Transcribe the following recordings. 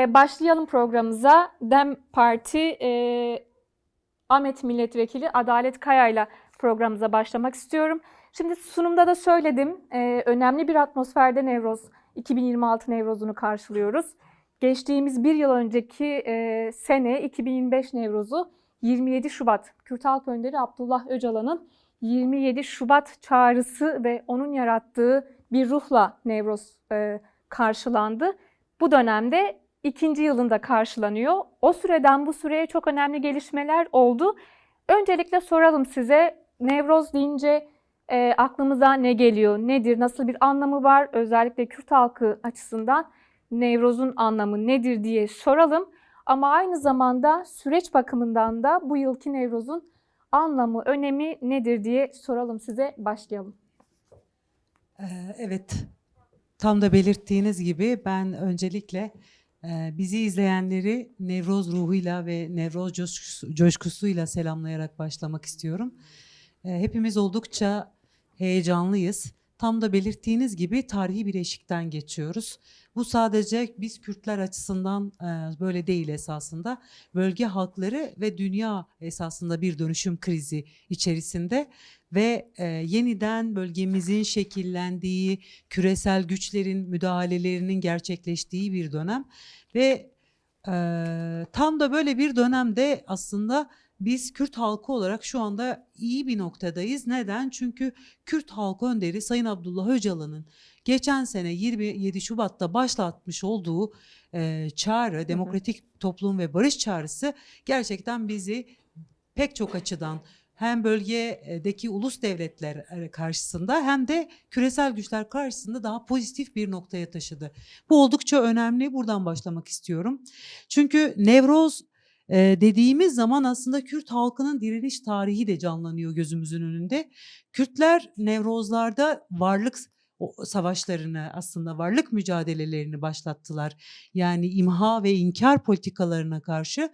Başlayalım programımıza. DEM Parti Ahmet Milletvekili Adalet Kaya'yla programımıza başlamak istiyorum. Şimdi sunumda da söyledim. Önemli bir atmosferde Nevroz, 2026 Nevroz'unu karşılıyoruz. Geçtiğimiz bir yıl önceki sene 2025 Nevroz'u 27 Şubat Kürt Halk Önderi Abdullah Öcalan'ın 27 Şubat çağrısı ve onun yarattığı bir ruhla Nevroz karşılandı. Bu dönemde ikinci yılında karşılanıyor. O süreden bu süreye çok önemli gelişmeler oldu. Öncelikle soralım size, Nevroz deyince aklımıza ne geliyor, nedir, nasıl bir anlamı var? Özellikle Kürt halkı açısından Nevroz'un anlamı nedir diye soralım. Ama aynı zamanda süreç bakımından da bu yılki Nevroz'un anlamı, önemi nedir diye soralım size, başlayalım. Evet, tam da belirttiğiniz gibi ben öncelikle bizi izleyenleri Nevroz ruhuyla ve Nevroz coşkusuyla selamlayarak başlamak istiyorum. Hepimiz oldukça heyecanlıyız. Tam da belirttiğiniz gibi tarihi bir eşikten geçiyoruz. Bu sadece biz Kürtler açısından böyle değil esasında. Bölge halkları ve dünya esasında bir dönüşüm krizi içerisinde ve yeniden bölgemizin şekillendiği, küresel güçlerin müdahalelerinin gerçekleştiği bir dönem ve tam da böyle bir dönemde aslında biz Kürt halkı olarak şu anda iyi bir noktadayız. Neden? Çünkü Kürt halk önderi Sayın Abdullah Öcalan'ın geçen sene 27 Şubat'ta başlatmış olduğu çağrı, demokratik toplum ve barış çağrısı gerçekten bizi pek çok açıdan hem bölgedeki ulus devletler karşısında hem de küresel güçler karşısında daha pozitif bir noktaya taşıdı. Bu oldukça önemli. Buradan başlamak istiyorum. Çünkü Nevroz dediğimiz zaman aslında Kürt halkının direniş tarihi de canlanıyor gözümüzün önünde. Kürtler Nevrozlarda varlık savaşlarını, aslında varlık mücadelelerini başlattılar. Yani imha ve inkar politikalarına karşı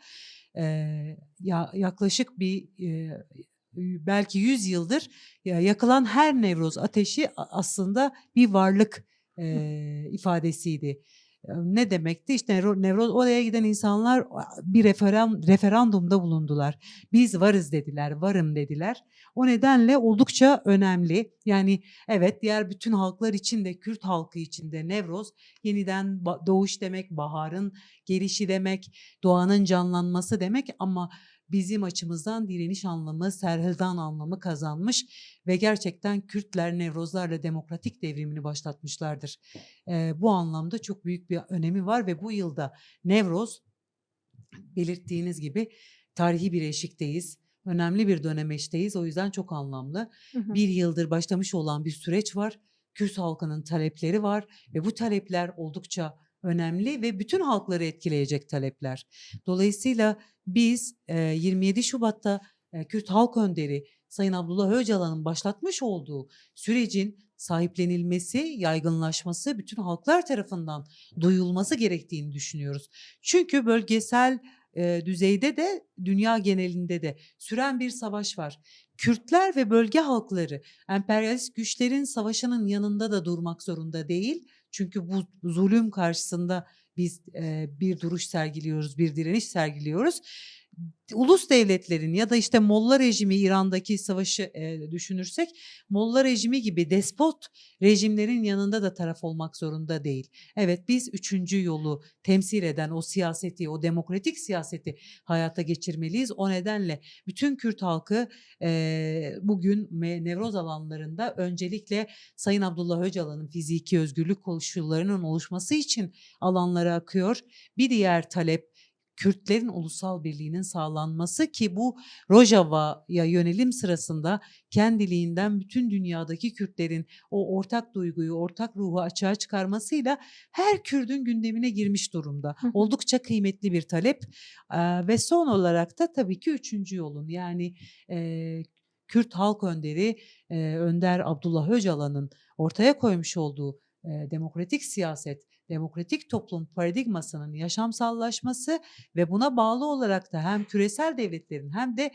yaklaşık bir belki 100 yıldır yakılan her Nevroz ateşi aslında bir varlık ifadesiydi. Ne demekti? İşte Nevroz, oraya giden insanlar bir referandumda bulundular. Biz varız dediler, varım dediler. O nedenle oldukça önemli. Yani evet, diğer bütün halklar için de, Kürt halkı için de Nevroz yeniden doğuş demek, baharın gelişi demek, doğanın canlanması demek ama bizim açımızdan direniş anlamı, serhildan anlamı kazanmış ve gerçekten Kürtler Nevrozlarla demokratik devrimini başlatmışlardır. Bu anlamda çok büyük bir önemi var ve bu yılda Nevroz, belirttiğiniz gibi tarihi bir eşikteyiz. Önemli bir dönemeçteyiz. O yüzden çok anlamlı. Bir yıldır başlamış olan bir süreç var. Kürt halkının talepleri var ve bu talepler oldukça önemli ve bütün halkları etkileyecek talepler. Dolayısıyla biz 27 Şubat'ta Kürt Halk Önderi Sayın Abdullah Öcalan'ın başlatmış olduğu sürecin sahiplenilmesi, yaygınlaşması, bütün halklar tarafından duyulması gerektiğini düşünüyoruz. Çünkü bölgesel düzeyde de dünya genelinde de süren bir savaş var. Kürtler ve bölge halkları emperyalist güçlerin savaşının yanında da durmak zorunda değil. Çünkü bu zulüm karşısında biz bir duruş sergiliyoruz, bir direniş sergiliyoruz. Ulus devletlerin ya da işte Molla rejimi, İran'daki savaşı düşünürsek, Molla rejimi gibi despot rejimlerin yanında da taraf olmak zorunda değil. Evet, biz üçüncü yolu temsil eden o siyaseti, o demokratik siyaseti hayata geçirmeliyiz. O nedenle bütün Kürt halkı bugün Nevroz alanlarında öncelikle Sayın Abdullah Öcalan'ın fiziki özgürlük koşullarının oluşması için alanlara akıyor. Bir diğer talep Kürtlerin ulusal birliğinin sağlanması ki bu Rojava'ya yönelim sırasında kendiliğinden bütün dünyadaki Kürtlerin o ortak duyguyu, ortak ruhu açığa çıkarmasıyla her Kürt'ün gündemine girmiş durumda. Oldukça kıymetli bir talep ve son olarak da tabii ki üçüncü yolun, yani Kürt Halk Önderi Önder Abdullah Öcalan'ın ortaya koymuş olduğu demokratik siyaset, demokratik toplum paradigmasının yaşamsallaşması ve buna bağlı olarak da hem küresel devletlerin hem de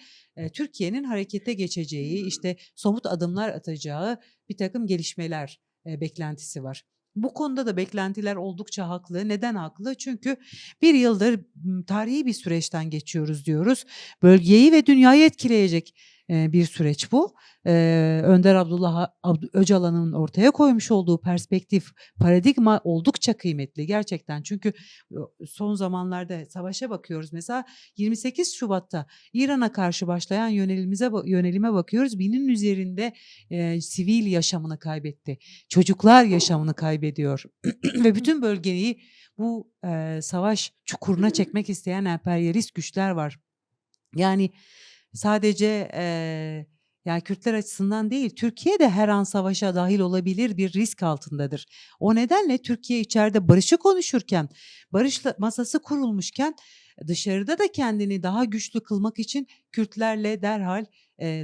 Türkiye'nin harekete geçeceği, işte somut adımlar atacağı bir takım gelişmeler beklentisi var. Bu konuda da beklentiler oldukça haklı. Neden haklı? Çünkü bir yıldır tarihi bir süreçten geçiyoruz diyoruz. Bölgeyi ve dünyayı etkileyecek bir süreç bu. Önder Abdullah Öcalan'ın ortaya koymuş olduğu perspektif, paradigma oldukça kıymetli gerçekten. Çünkü son zamanlarda savaşa bakıyoruz. Mesela 28 Şubat'ta İran'a karşı başlayan yönelime bakıyoruz. Binin üzerinde sivil yaşamını kaybetti. Çocuklar yaşamını kaybediyor ve bütün bölgeyi bu savaş çukuruna çekmek isteyen emperyalist güçler var. Yani sadece yani Kürtler açısından değil, Türkiye de her an savaşa dahil olabilir bir risk altındadır. O nedenle Türkiye içeride barışı konuşurken, barış masası kurulmuşken dışarıda da kendini daha güçlü kılmak için Kürtlerle derhal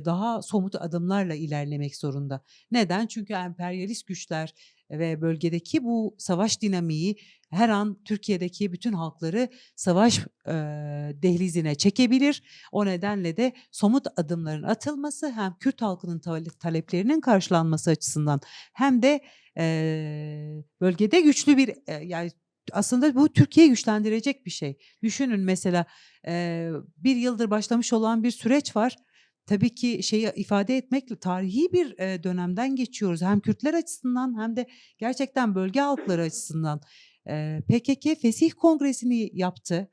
daha somut adımlarla ilerlemek zorunda. Neden? Çünkü emperyalist güçler ve bölgedeki bu savaş dinamiği her an Türkiye'deki bütün halkları savaş dehlizine çekebilir. O nedenle de somut adımların atılması hem Kürt halkının taleplerinin karşılanması açısından hem de bölgede güçlü bir yani aslında bu Türkiye'yi güçlendirecek bir şey. Düşünün mesela bir yıldır başlamış olan bir süreç var. Tabii ki şeyi ifade etmekle tarihi bir dönemden geçiyoruz. Hem Kürtler açısından hem de gerçekten bölge halkları açısından. PKK Fesih Kongresi'ni yaptı.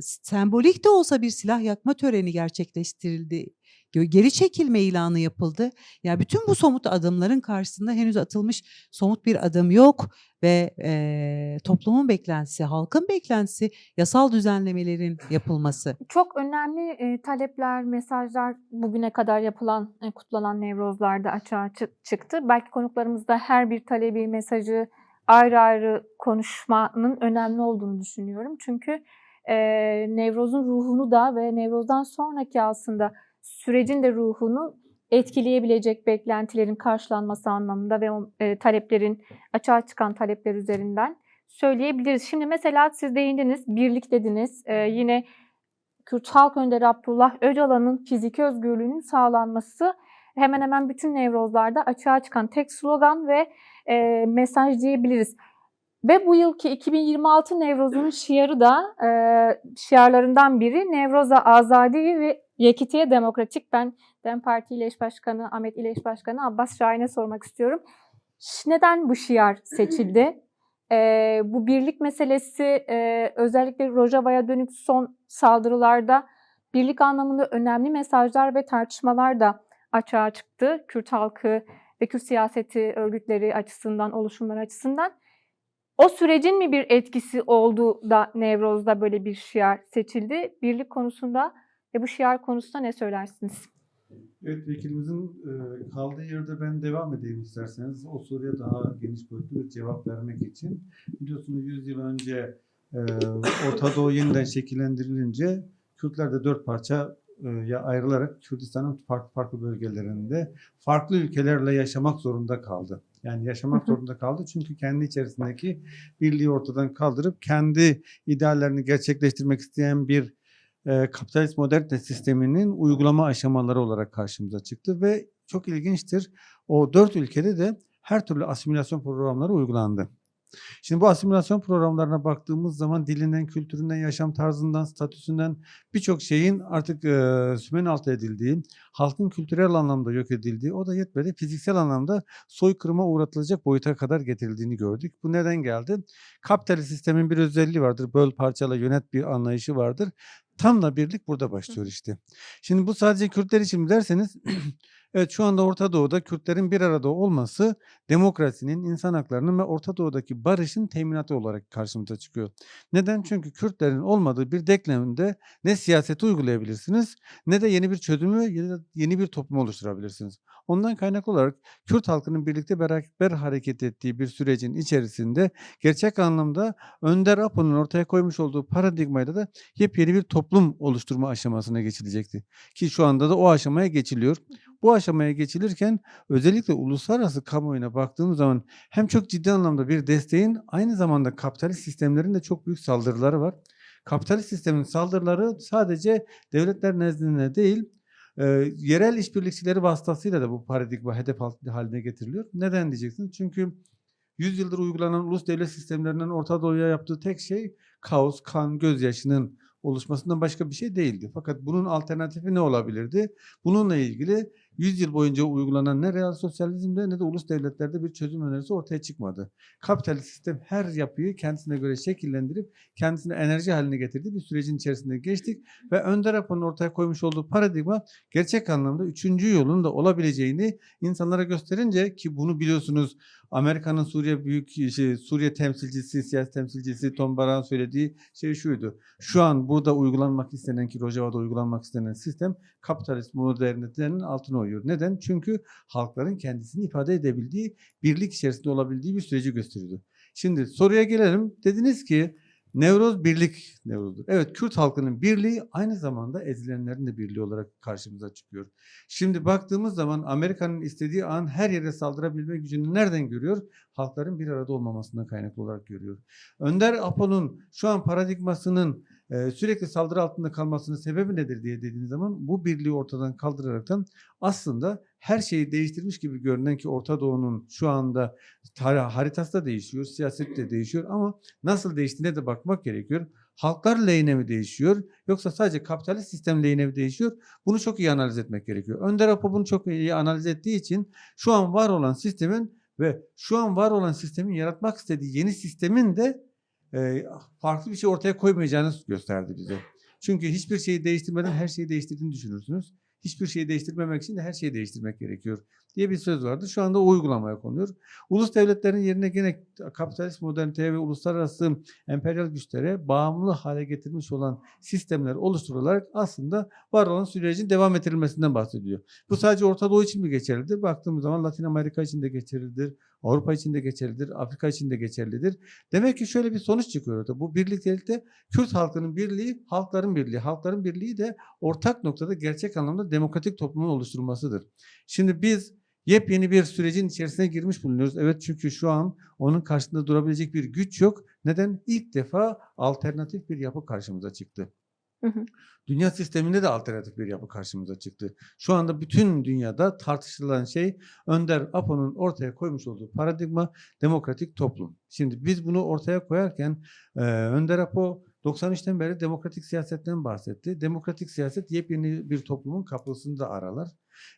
Sembolik de olsa bir silah yakma töreni gerçekleştirildi. Geri çekilme ilanı yapıldı. Ya bütün bu somut adımların karşısında henüz atılmış somut bir adım yok ve toplumun beklentisi, halkın beklentisi yasal düzenlemelerin yapılması. Çok önemli talepler, mesajlar bugüne kadar yapılan, kutlanan Nevrozlar'da açığa çıktı. Belki konuklarımız da her bir talebi, mesajı ayrı ayrı konuşmanın önemli olduğunu düşünüyorum. Çünkü Nevroz'un ruhunu da ve Nevroz'dan sonraki aslında sürecin de ruhunu etkileyebilecek beklentilerin karşılanması anlamında ve o taleplerin, açığa çıkan talepler üzerinden söyleyebiliriz. Şimdi mesela siz değindiniz, birlik dediniz. Yine Kürt Halk Önderi Abdullah Öcalan'ın fiziki özgürlüğünün sağlanması hemen hemen bütün Nevrozlar'da açığa çıkan tek slogan ve mesaj diyebiliriz. Ve bu yılki 2026 Nevroz'un şiarı da şiarlarından biri Nevroza Azadi ve Yekitiye Demokratik. Ben DEM Parti İl Eş Başkanı, Ahmet İl Eş Başkanı Abbas Şahin'e sormak istiyorum. Neden bu şiar seçildi? Bu birlik meselesi özellikle Rojava'ya dönük son saldırılarda birlik anlamında önemli mesajlar ve tartışmalar da açığa çıktı. Kürt halkı ve Kürt siyaseti örgütleri açısından, oluşumlar açısından. O sürecin mi bir etkisi oldu da Nevroz'da böyle bir şiar seçildi? Birlik konusunda ve bu şiar konusunda ne söylersiniz? Evet, vekilimizin kaldığı yerde ben devam edeyim isterseniz. O soruya daha geniş boyutlu bir cevap vermek için. Biliyorsunuz 100 yıl önce Orta Doğu yeniden şekillendirilince Kürtler de 4 parçaya ayrılarak Kürdistan'ın farklı bölgelerinde farklı ülkelerle yaşamak zorunda kaldı. Yani yaşamak zorunda kaldı çünkü kendi içerisindeki birliği ortadan kaldırıp kendi ideallerini gerçekleştirmek isteyen bir kapitalist modernite sisteminin uygulama aşamaları olarak karşımıza çıktı ve çok ilginçtir. O 4 ülkede de her türlü asimilasyon programları uygulandı. Şimdi bu asimilasyon programlarına baktığımız zaman dilinden, kültüründen, yaşam tarzından, statüsünden birçok şeyin artık sümen altı edildiği, halkın kültürel anlamda yok edildiği, o da yetmedi fiziksel anlamda soykırıma uğratılacak boyuta kadar getirildiğini gördük. Bu neden geldi? Kapitalist sistemin bir özelliği vardır. Böl, parçala, yönet bir anlayışı vardır. Tam da birlik burada başlıyor işte. Şimdi bu sadece Kürtler için mi derseniz, evet şu anda Orta Doğu'da Kürtlerin bir arada olması demokrasinin, insan haklarının ve Orta Doğu'daki barışın teminatı olarak karşımıza çıkıyor. Neden? Çünkü Kürtlerin olmadığı bir denklemde ne siyaseti uygulayabilirsiniz ne de yeni bir çözümü ya da yeni bir toplum oluşturabilirsiniz. Ondan kaynaklı olarak Kürt halkının birlikte beraber hareket ettiği bir sürecin içerisinde gerçek anlamda Önder Apo'nun ortaya koymuş olduğu paradigmayla da yepyeni bir toplum oluşturma aşamasına geçilecekti. Ki şu anda da o aşamaya geçiliyor. Bu aşamaya geçilirken özellikle uluslararası kamuoyuna baktığımız zaman hem çok ciddi anlamda bir desteğin aynı zamanda kapitalist sistemlerin de çok büyük saldırıları var. Kapitalist sistemin saldırıları sadece devletler nezdinde değil, yerel işbirlikçileri vasıtasıyla da bu paradigma hedef haline getiriliyor. Neden diyeceksiniz? Çünkü 100 yıldır uygulanan ulus devlet sistemlerinden Orta Doğu'ya yaptığı tek şey kaos, kan, gözyaşının oluşmasından başka bir şey değildi. Fakat bunun alternatifi ne olabilirdi? Bununla ilgili 100 yıl boyunca uygulanan ne real sosyalizmde ne de ulus devletlerde bir çözüm önerisi ortaya çıkmadı. Kapitalist sistem her yapıyı kendisine göre şekillendirip kendisine enerji haline getirdiği bir sürecin içerisinde geçtik ve Önder Apo'nun ortaya koymuş olduğu paradigma gerçek anlamda üçüncü yolun da olabileceğini insanlara gösterince, ki bunu biliyorsunuz Amerika'nın Suriye temsilcisi, siyasi temsilcisi Tom Barak'ın söylediği şey şuydu. Şu an burada uygulanmak istenen, ki Rojava'da uygulanmak istenen sistem kapitalist modernitenin altına uyuyor. Neden? Çünkü halkların kendisini ifade edebildiği, birlik içerisinde olabildiği bir süreci gösteriyordu. Şimdi soruya gelelim. Dediniz ki Nevroz birlik Nevroz'dur. Evet, Kürt halkının birliği aynı zamanda ezilenlerin de birliği olarak karşımıza çıkıyor. Şimdi baktığımız zaman Amerika'nın istediği an her yere saldırabilme gücünü nereden görüyor? Halkların bir arada olmamasından kaynaklı olarak görüyor. Önder Apo'nun şu an paradigmasının sürekli saldırı altında kalmasının sebebi nedir diye dediğiniz zaman bu birliği ortadan kaldıraraktan aslında her şeyi değiştirmiş gibi görünen, ki Orta Doğu'nun şu anda haritası da değişiyor, siyaset de değişiyor ama nasıl değiştiğine de bakmak gerekiyor. Halklar lehine mi değişiyor yoksa sadece kapitalist sistem lehine mi değişiyor? Bunu çok iyi analiz etmek gerekiyor. Önder Apo bunu çok iyi analiz ettiği için şu an var olan sistemin ve şu an var olan sistemin yaratmak istediği yeni sistemin de farklı bir şey ortaya koymayacağını gösterdi bize. Çünkü hiçbir şeyi değiştirmeden her şeyi değiştirdiğini düşünürsünüz. Hiçbir şeyi değiştirmemek için de her şeyi değiştirmek gerekiyor diye bir söz vardı. Şu anda o uygulamaya konuyor. Ulus devletlerin yerine gene kapitalist moderniteye ve uluslararası emperyal güçlere bağımlı hale getirilmiş olan sistemler oluşturularak aslında var olan sürecin devam ettirilmesinden bahsediyor. Bu sadece Orta Doğu için mi geçerlidir? Baktığımız zaman Latin Amerika için de geçerlidir. Avrupa için de geçerlidir. Afrika için de geçerlidir. Demek ki şöyle bir sonuç çıkıyor orada. Bu birliktelikte Kürt halkının birliği, halkların birliği. Halkların birliği de ortak noktada gerçek anlamda demokratik toplumun oluşturulmasıdır. Şimdi biz yepyeni bir sürecin içerisine girmiş bulunuyoruz. Evet, çünkü şu an onun karşısında durabilecek bir güç yok. Neden? İlk defa alternatif bir yapı karşımıza çıktı. Dünya sisteminde de alternatif bir yapı karşımıza çıktı. Şu anda bütün dünyada tartışılan şey Önder Apo'nun ortaya koymuş olduğu paradigma demokratik toplum. Şimdi biz bunu ortaya koyarken Önder Apo 93'ten beri demokratik siyasetten bahsetti. Demokratik siyaset yepyeni bir toplumun kapısını da aralar.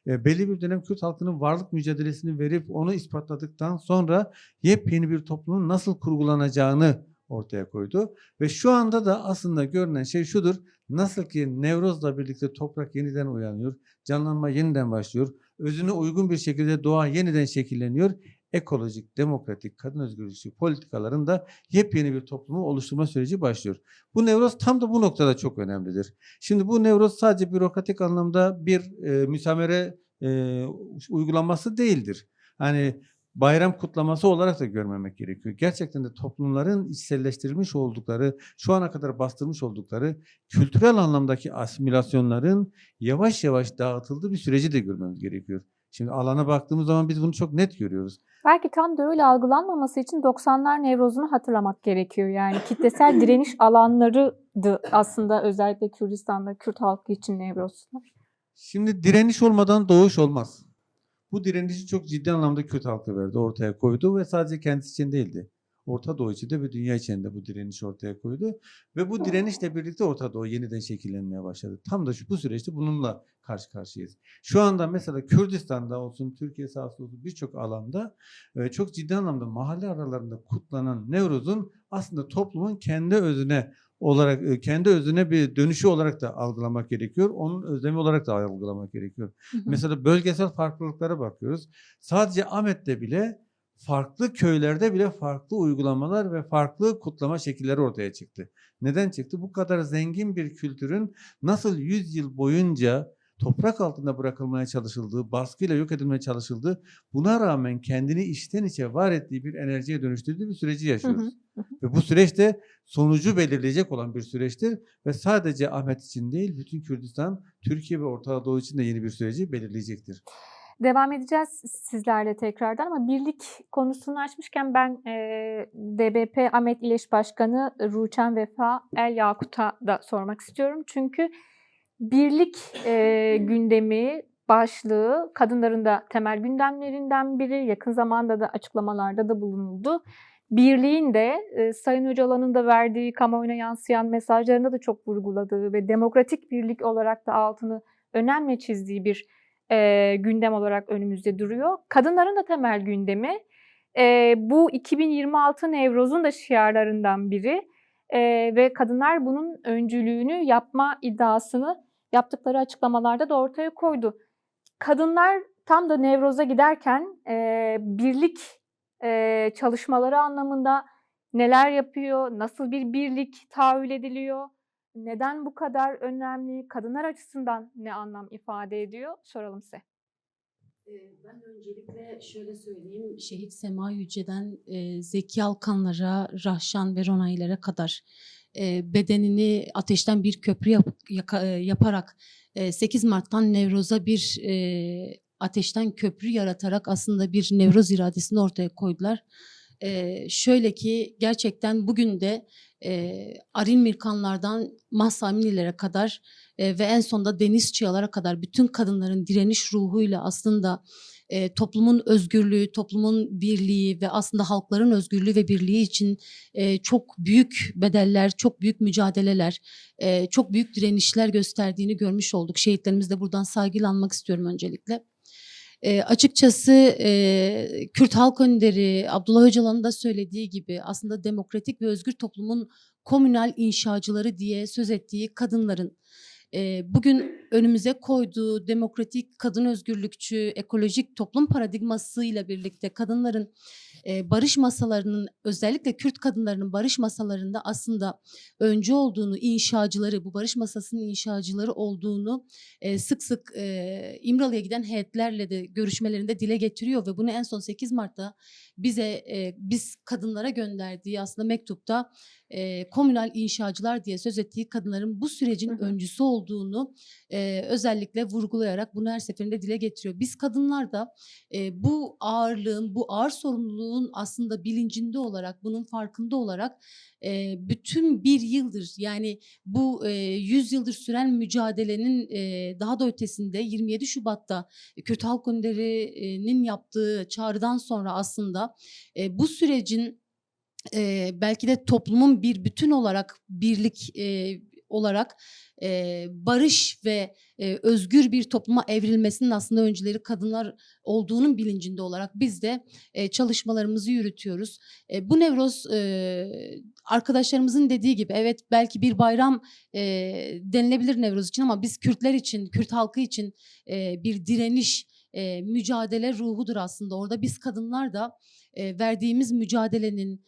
Belli bir dönem Kürt halkının varlık mücadelesini verip onu ispatladıktan sonra yepyeni bir toplumun nasıl kurgulanacağını ortaya koydu. Ve şu anda da aslında görünen şey şudur. Nasıl ki Nevroz'la birlikte toprak yeniden uyanıyor, canlanma yeniden başlıyor, özüne uygun bir şekilde doğa yeniden şekilleniyor, ekolojik, demokratik, kadın özgürlükçü politikaların da yepyeni bir toplumu oluşturma süreci başlıyor. Bu Nevroz tam da bu noktada çok önemlidir. Şimdi bu Nevroz sadece bürokratik anlamda bir müsamere uygulanması değildir. Hani bayram kutlaması olarak da görmemek gerekiyor. Gerçekten de toplumların içselleştirilmiş oldukları, şu ana kadar bastırmış oldukları kültürel anlamdaki asimilasyonların yavaş yavaş dağıtıldığı bir süreci de görmemiz gerekiyor. Şimdi alana baktığımız zaman biz bunu çok net görüyoruz. Belki tam da öyle algılanmaması için 90'lar Nevroz'unu hatırlamak gerekiyor. Yani kitlesel direniş alanlarıydı aslında özellikle Kürdistan'da Kürt halkı için Nevrozlar. Şimdi direniş olmadan doğuş olmaz. Bu direnişi çok ciddi anlamda Kürt halkı verdi, ortaya koydu ve sadece kendisi için değildi. Orta Doğu içinde ve dünya içinde bu direnişi ortaya koydu. Ve bu direnişle birlikte Orta Doğu yeniden şekillenmeye başladı. Tam da bu süreçte bununla karşı karşıyayız. Şu anda mesela Kürdistan'da olsun, Türkiye sahasında olsun birçok alanda çok ciddi anlamda mahalle aralarında kutlanan Nevroz'un aslında toplumun kendi özüne olarak, kendi özüne bir dönüşü olarak da algılamak gerekiyor. Onun özlemi olarak da algılamak gerekiyor. Mesela bölgesel farklılıklara bakıyoruz. Sadece Ahmet'te bile farklı köylerde bile farklı uygulamalar ve farklı kutlama şekilleri ortaya çıktı. Neden çıktı? Bu kadar zengin bir kültürün nasıl 100 yıl boyunca toprak altında bırakılmaya çalışıldığı, baskıyla yok edilmeye çalışıldığı, buna rağmen kendini içten içe var ettiği bir enerjiye dönüştürdüğü bir süreci yaşıyoruz. Ve bu süreçte sonucu belirleyecek olan bir süreçtir. Ve sadece Ahmet için değil, bütün Kürdistan, Türkiye ve Orta Doğu için de yeni bir süreci belirleyecektir. Devam edeceğiz sizlerle tekrardan ama birlik konusunu açmışken ben DBP Ahmet İleş Başkanı Ruçen Vefa El Yakut'a da sormak istiyorum. Çünkü birlik gündemi başlığı kadınların da temel gündemlerinden biri. Yakın zamanda da açıklamalarda da bulunuldu. Birliğin de Sayın Öcalan'ın da verdiği, kamuoyuna yansıyan mesajlarında da çok vurguladığı ve demokratik birlik olarak da altını önemli çizdiği bir gündem olarak önümüzde duruyor. Kadınların da temel gündemi. Bu 2026 Nevroz'un da şiarlarından biri ve kadınlar bunun öncülüğünü yapma iddiasını yaptıkları açıklamalarda da ortaya koydu. Kadınlar tam da Nevroz'a giderken birlik çalışmaları anlamında neler yapıyor, nasıl bir birlik tahayyül ediliyor, neden bu kadar önemli, kadınlar açısından ne anlam ifade ediyor soralım size. Ben öncelikle şöyle söyleyeyim, Şehit Sema Yüce'den Zeki Alkanlara, Rahşan ve Ronaylara kadar bedenini ateşten bir köprü yaparak 8 Mart'tan Nevroz'a bir ateşten köprü yaratarak aslında bir Nevroz iradesini ortaya koydular. Şöyle ki gerçekten bugün de Arin Mirkanlardan Mahsa Aminilere kadar ve en sonunda Deniz Çıyalara kadar bütün kadınların direniş ruhuyla aslında toplumun özgürlüğü, toplumun birliği ve aslında halkların özgürlüğü ve birliği için çok büyük bedeller, çok büyük mücadeleler, çok büyük direnişler gösterdiğini görmüş olduk. Şehitlerimizle buradan saygıyla anmak istiyorum öncelikle. Açıkçası Kürt Halk Önderi Abdullah Öcalan'ın da söylediği gibi aslında demokratik ve özgür toplumun komünal inşacıları diye söz ettiği kadınların bugün önümüze koyduğu demokratik, kadın özgürlükçü, ekolojik toplum paradigmasıyla birlikte kadınların barış masalarının, özellikle Kürt kadınlarının barış masalarında aslında öncü olduğunu, inşacıları, bu barış masasının inşacıları olduğunu sık sık İmralı'ya giden heyetlerle de görüşmelerinde dile getiriyor ve bunu en son 8 Mart'ta biz kadınlara gönderdiği aslında mektupta komünal inşacılar diye söz ettiği kadınların bu sürecin öncüsü olduğunu özellikle vurgulayarak bunu her seferinde dile getiriyor. Biz kadınlar da bu ağırlığın, bu ağır sorumluluğun aslında bilincinde olarak, bunun farkında olarak bütün bir yıldır, yani bu 100 yıldır süren mücadelenin daha da ötesinde 27 Şubat'ta Kürt Halk Önderi'nin yaptığı çağrıdan sonra aslında bu sürecin belki de toplumun bir bütün olarak, birlik olarak barış ve özgür bir topluma evrilmesinin aslında öncüleri kadınlar olduğunun bilincinde olarak biz de çalışmalarımızı yürütüyoruz. Bu Nevroz arkadaşlarımızın dediği gibi evet belki bir bayram denilebilir Nevroz için ama biz Kürtler için, Kürt halkı için bir direniş, mücadele ruhudur aslında. Orada biz kadınlar da verdiğimiz mücadelenin,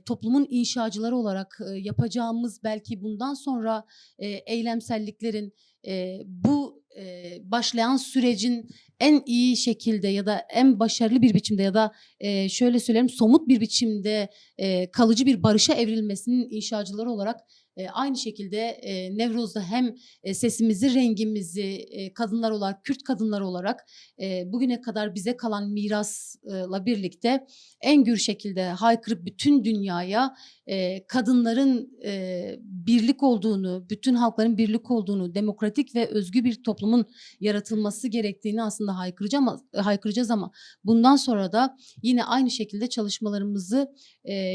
toplumun inşacıları olarak yapacağımız belki bundan sonra eylemselliklerin bu başlayan sürecin en iyi şekilde ya da en başarılı bir biçimde ya da şöyle söyleyelim somut bir biçimde kalıcı bir barışa evrilmesinin inşacıları olarak aynı şekilde Nevroz'da hem sesimizi, rengimizi kadınlar olarak, Kürt kadınlar olarak bugüne kadar bize kalan mirasla birlikte en gür şekilde haykırıp bütün dünyaya kadınların birlik olduğunu, bütün halkların birlik olduğunu, demokratik ve özgür bir toplumun yaratılması gerektiğini aslında haykıracağız ama bundan sonra da yine aynı şekilde çalışmalarımızı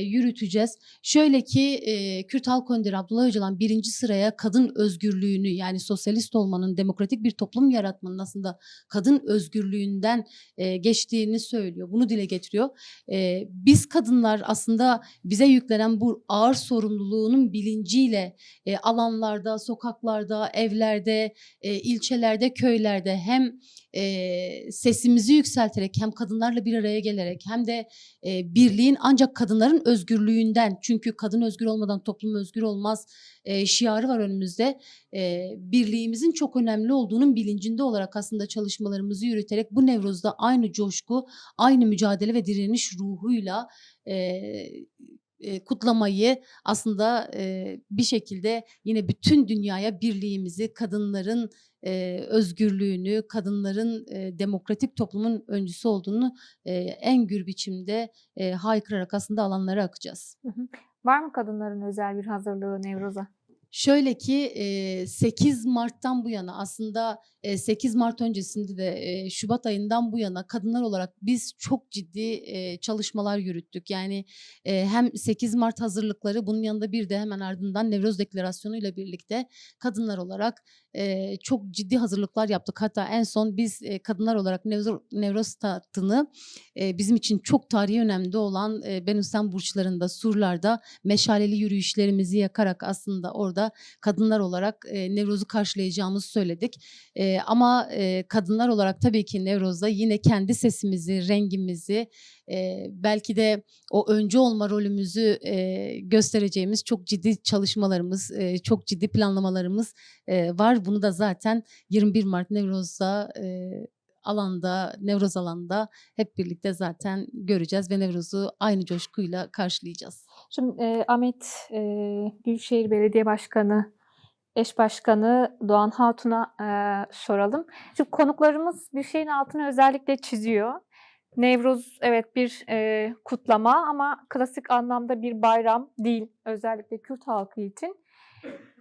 yürüteceğiz. Şöyle ki Kürt Halk Önderi Abdullah Öcalan birinci sıraya kadın özgürlüğünü, yani sosyalist olmanın, demokratik bir toplum yaratmanın aslında kadın özgürlüğünden geçtiğini söylüyor. Bunu dile getiriyor. Biz kadınlar aslında bize yüklenen bu ağır sorumluluğunun bilinciyle alanlarda, sokaklarda, evlerde, ilçelerde, köylerde hem sesimizi yükselterek hem kadınlarla bir araya gelerek hem de birliğin ancak kadınların özgürlüğünden, çünkü kadın özgür olmadan toplum özgür olmaz şiarı var önümüzde. Birliğimizin çok önemli olduğunun bilincinde olarak aslında çalışmalarımızı yürüterek bu Nevroz'da aynı coşku, aynı mücadele ve direniş ruhuyla kutlamayı aslında bir şekilde yine bütün dünyaya birliğimizi, kadınların özgürlüğünü, kadınların demokratik toplumun öncüsü olduğunu en gür biçimde haykırarak aslında alanlara akacağız. Var mı kadınların özel bir hazırlığı Nevroz'a? Şöyle ki 8 Mart'tan bu yana aslında 8 Mart öncesinde de Şubat ayından bu yana kadınlar olarak biz çok ciddi çalışmalar yürüttük. Yani hem 8 Mart hazırlıkları bunun yanında bir de hemen ardından Nevroz Deklarasyonu ile birlikte kadınlar olarak çok ciddi hazırlıklar yaptık. Hatta en son biz kadınlar olarak Nevroz tahtını bizim için çok tarihi önemli olan Benüsen burçlarında, surlarda meşaleli yürüyüşlerimizi yakarak aslında orada kadınlar olarak Nevroz'u karşılayacağımızı söyledik. Ama kadınlar olarak tabii ki Nevroz'da yine kendi sesimizi, rengimizi, belki de o öncü olma rolümüzü göstereceğimiz çok ciddi çalışmalarımız, çok ciddi planlamalarımız var. Bunu da zaten 21 Mart Nevroz'da Nevroz alanda hep birlikte zaten göreceğiz ve Nevroz'u aynı coşkuyla karşılayacağız. Şimdi Ahmet Büyükşehir Belediye Başkanı, eş başkanı Doğan Hatun'a soralım. Şimdi konuklarımız bir şeyin altını özellikle çiziyor. Nevroz evet bir kutlama ama klasik anlamda bir bayram değil, özellikle Kürt halkı için.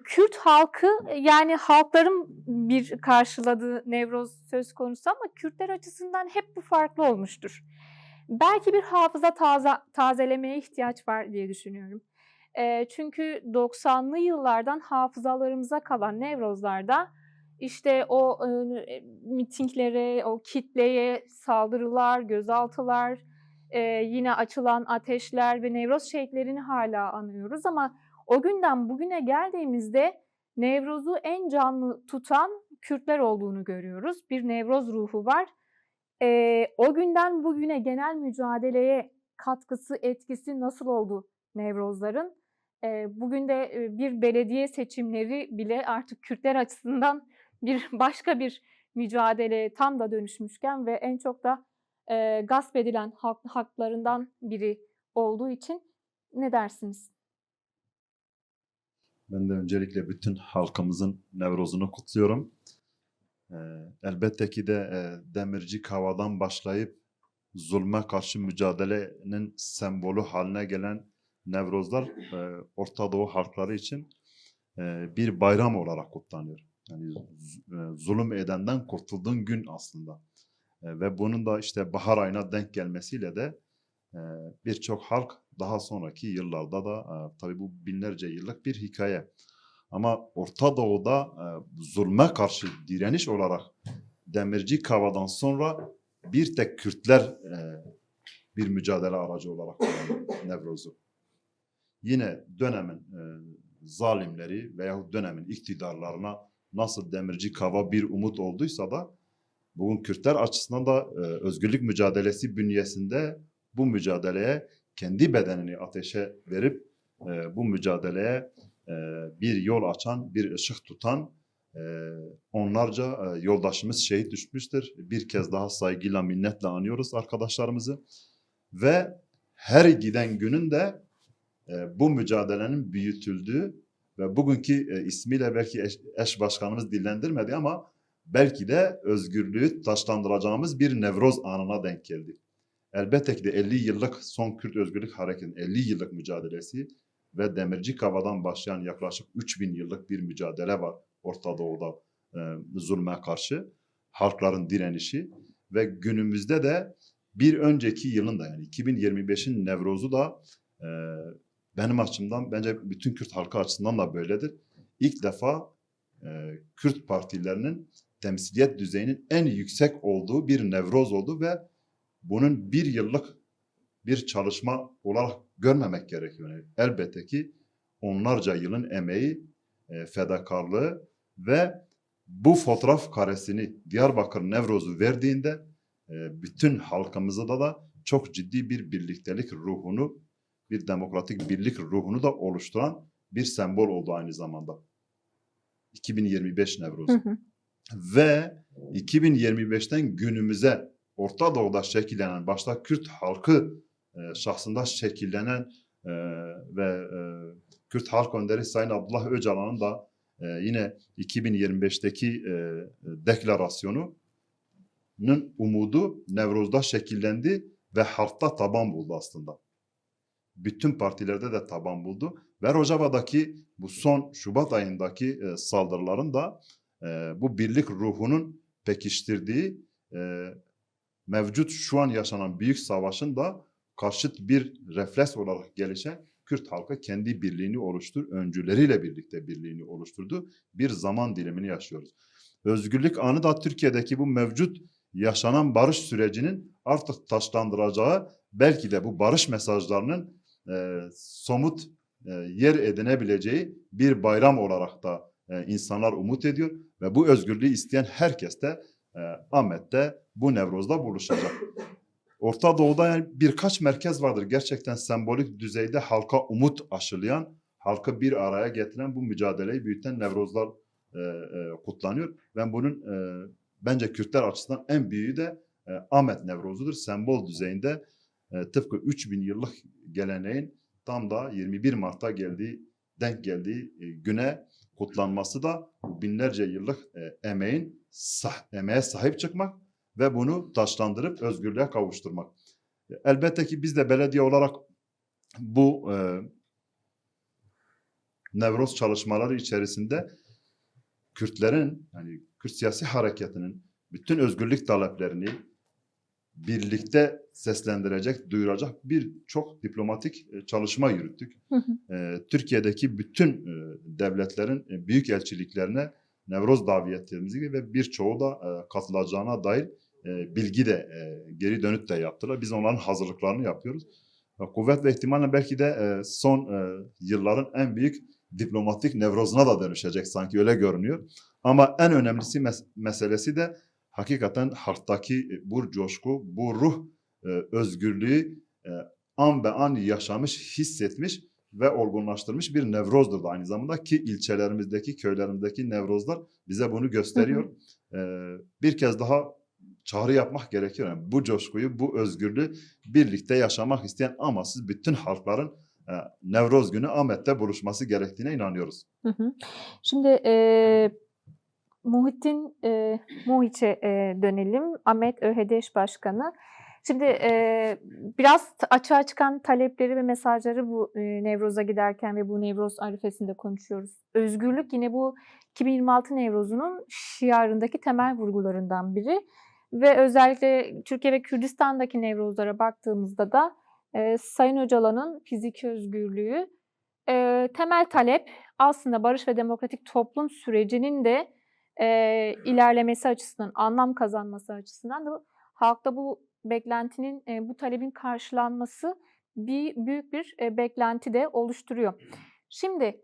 Kürt halkı yani halkların bir karşıladığı Nevroz söz konusu ama Kürtler açısından hep bu farklı olmuştur. Belki bir hafıza tazelemeye ihtiyaç var diye düşünüyorum. Çünkü 90'lı yıllardan hafızalarımıza kalan Nevrozlarda işte o mitinglere, o kitleye saldırılar, gözaltılar, yine açılan ateşler ve Nevroz şehitlerini hala anıyoruz ama o günden bugüne geldiğimizde Nevroz'u en canlı tutan Kürtler olduğunu görüyoruz. Bir Nevroz ruhu var. O günden bugüne genel mücadeleye katkısı, etkisi nasıl oldu Nevrozların? Bugün de bir belediye seçimleri bile artık Kürtler açısından başka bir mücadeleye tam da dönüşmüşken ve en çok da gasp edilen haklarından biri olduğu için ne dersiniz? Ben de öncelikle bütün halkımızın Nevroz'unu kutluyorum. Elbette ki de Demirci Kava'dan başlayıp zulme karşı mücadelenin sembolü haline gelen Nevrozlar Orta Doğu halkları için bir bayram olarak kutlanıyor. Yani zulüm edenden kurtulduğun gün aslında. Ve bunun da işte bahar ayına denk gelmesiyle de birçok halk daha sonraki yıllarda da tabii bu binlerce yıllık bir hikaye. Ama Orta Doğu'da zulme karşı direniş olarak Demirci Kava'dan sonra bir tek Kürtler bir mücadele aracı olarak kullanıyor Nevroz'u. Yine dönemin zalimleri veyahut dönemin iktidarlarına nasıl Demirci Kava bir umut olduysa da bugün Kürtler açısından da özgürlük mücadelesi bünyesinde bu mücadeleye kendi bedenini ateşe verip bu mücadeleye bir yol açan, bir ışık tutan onlarca yoldaşımız şehit düşmüştür. Bir kez daha saygıyla, minnetle anıyoruz arkadaşlarımızı. Ve her giden günün de bu mücadelenin büyütüldüğü ve bugünkü ismiyle belki eş başkanımız dillendirmedi ama belki de özgürlüğü taşlandıracağımız bir Nevroz anına denk geldi. Elbette ki de 50 yıllık son Kürt Özgürlük Hareketi'nin 50 yıllık mücadelesi ve Demirci Kava'dan başlayan yaklaşık 3000 yıllık bir mücadele var Orta Doğu'da zulme karşı. Halkların direnişi ve günümüzde de bir önceki yılın da yani 2025'in Nevroz'u da benim açımdan bence bütün Kürt halkı açısından da böyledir. İlk defa Kürt partilerinin temsiliyet düzeyinin en yüksek olduğu bir Nevroz oldu ve bunun bir yıllık bir çalışma olarak görmemek gerekiyor. Yani elbette ki onlarca yılın emeği, fedakarlığı ve bu fotoğraf karesini Diyarbakır Nevroz'u verdiğinde bütün halkımıza da çok ciddi bir birliktelik ruhunu, bir demokratik birlik ruhunu da oluşturan bir sembol oldu aynı zamanda. 2025 Nevroz'u. Ve 2025'ten günümüze Orta Doğu'da şekillenen, başta Kürt halkı şahsında şekillenen ve Kürt halk önderi Sayın Abdullah Öcalan'ın da yine 2025'teki deklarasyonunun umudu Nevroz'da şekillendi ve halkta taban buldu aslında. bütün partilerde de taban buldu. Ve Rojava'daki bu son Şubat ayındaki saldırıların da bu birlik ruhunun pekiştirdiği mevcut şu an yaşanan büyük savaşın da karşıt bir refleks olarak gelişen Kürt halkı kendi birliğini öncüleriyle birlikte birliğini oluşturdu. Bir zaman dilimini yaşıyoruz. Özgürlük anı da Türkiye'deki bu mevcut yaşanan barış sürecinin artık taşlandıracağı, belki de bu barış mesajlarının somut yer edinebileceği bir bayram olarak da insanlar umut ediyor ve bu özgürlüğü isteyen herkes de Ahmet'te bu Nevroz'da buluşacak. Orta Doğu'da yani birkaç merkez vardır gerçekten sembolik düzeyde halka umut aşılayan, halkı bir araya getiren, bu mücadeleyi büyüten Nevrozlar kutlanıyor. Ve bunun bence Kürtler açısından en büyüğü de Ahmet Nevroz'udur. Sembol düzeyinde tıpkı 3000 yıllık geleneğin tam da 21 Mart'ta denk geldiği güne kutlanması da binlerce yıllık emeğe sahip çıkmak ve bunu taşlandırıp özgürlüğe kavuşturmak. Elbette ki biz de belediye olarak bu Nevroz çalışmaları içerisinde Kürtlerin, yani Kürt siyasi hareketinin bütün özgürlük taleplerini birlikte seslendirecek, duyuracak birçok diplomatik çalışma yürüttük. Türkiye'deki bütün devletlerin büyük elçiliklerine Nevroz davetlerimizi ve birçoğu da katılacağına dair bilgi de geri dönüt de yaptılar. Biz onların hazırlıklarını yapıyoruz. Kuvvet ve ihtimalle belki de son yılların en büyük diplomatik Nevroz'una da dönüşecek sanki, öyle görünüyor. Ama en önemlisi meselesi de hakikaten halktaki bu coşku, bu ruh özgürlüğü an be an yaşamış, hissetmiş ve olgunlaştırmış bir Nevroz'dur da aynı zamanda, ki ilçelerimizdeki, köylerimizdeki Nevrozlar bize bunu gösteriyor. Bir kez daha çağrı yapmak gerekiyor. Yani bu coşkuyu, bu özgürlüğü birlikte yaşamak isteyen amasız bütün halkların Nevroz günü Ahmet'te buluşması gerektiğine inanıyoruz. Şimdi Muhittin Muhiç'e dönelim. Ahmet ÖHDŞ Başkanı. Şimdi biraz açığa çıkan talepleri ve mesajları bu Nevroz'a giderken ve bu Nevroz arifesinde konuşuyoruz. Özgürlük yine bu 2026 Nevroz'unun şiarındaki temel vurgularından biri. Ve özellikle Türkiye ve Kürdistan'daki Nevroz'lara baktığımızda da Sayın Öcalan'ın fiziki özgürlüğü temel talep, aslında barış ve demokratik toplum sürecinin de ilerlemesi açısından, anlam kazanması açısından da halkta bu beklentinin, bu talebin karşılanması büyük bir beklenti de oluşturuyor. Şimdi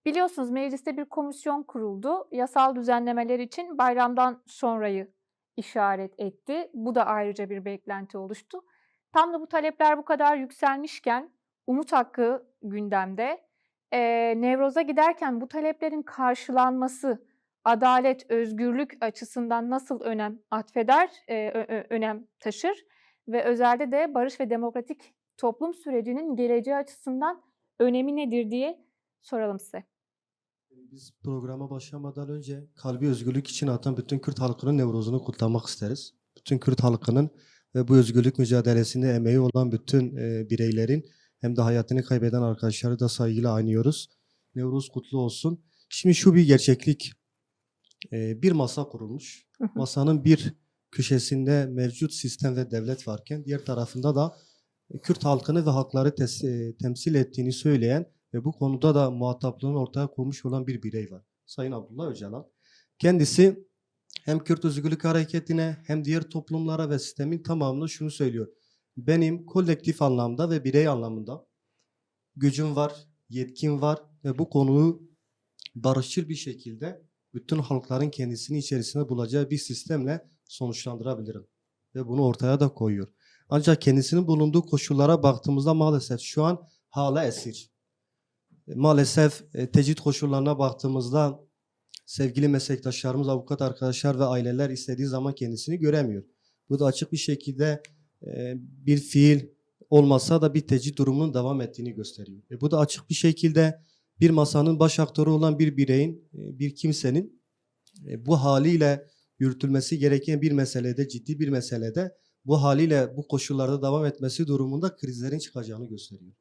biliyorsunuz mecliste bir komisyon kuruldu. Yasal düzenlemeler için bayramdan sonrayı işaret etti. Bu da ayrıca bir beklenti oluştu. Tam da bu talepler bu kadar yükselmişken umut hakkı gündemde. Nevroz'a giderken bu taleplerin karşılanması adalet, özgürlük açısından nasıl önem atfeder, önem taşır ve özelde de barış ve demokratik toplum sürecinin geleceği açısından önemi nedir diye soralım size. Biz programa başlamadan önce kalbi özgürlük için atan bütün Kürt halkının Nevroz'unu kutlamak isteriz. Bütün Kürt halkının ve bu özgürlük mücadelesinde emeği olan bütün bireylerin hem de hayatını kaybeden arkadaşları da saygıyla anıyoruz. Nevroz kutlu olsun. Şimdi şu bir gerçeklik. Bir masa kurulmuş. Masanın bir köşesinde mevcut sistem ve devlet varken diğer tarafında da Kürt halkını ve hakları temsil ettiğini söyleyen ve bu konuda da muhataplığını ortaya koymuş olan bir birey var. Sayın Abdullah Öcalan. Kendisi hem Kürt Özgürlük Hareketi'ne hem diğer toplumlara ve sistemin tamamına şunu söylüyor. Benim kolektif anlamda ve birey anlamında gücüm var, yetkim var ve bu konuyu barışçıl bir şekilde bütün halkların kendisini içerisinde bulacağı bir sistemle sonuçlandırabilirim. Ve bunu ortaya da koyuyor. Ancak kendisinin bulunduğu koşullara baktığımızda maalesef şu an hala esir. Maalesef tecrit koşullarına baktığımızda sevgili meslektaşlarımız, avukat arkadaşlar ve aileler istediği zaman kendisini göremiyor. Bu da açık bir şekilde bir fiil olmasa da bir tecrit durumunun devam ettiğini gösteriyor. Bu da açık bir şekilde bir masanın baş aktörü olan bir bireyin, bir kimsenin bu haliyle yürütülmesi gereken bir meselede, ciddi bir meselede bu haliyle bu koşullarda devam etmesi durumunda krizlerin çıkacağını gösteriyor.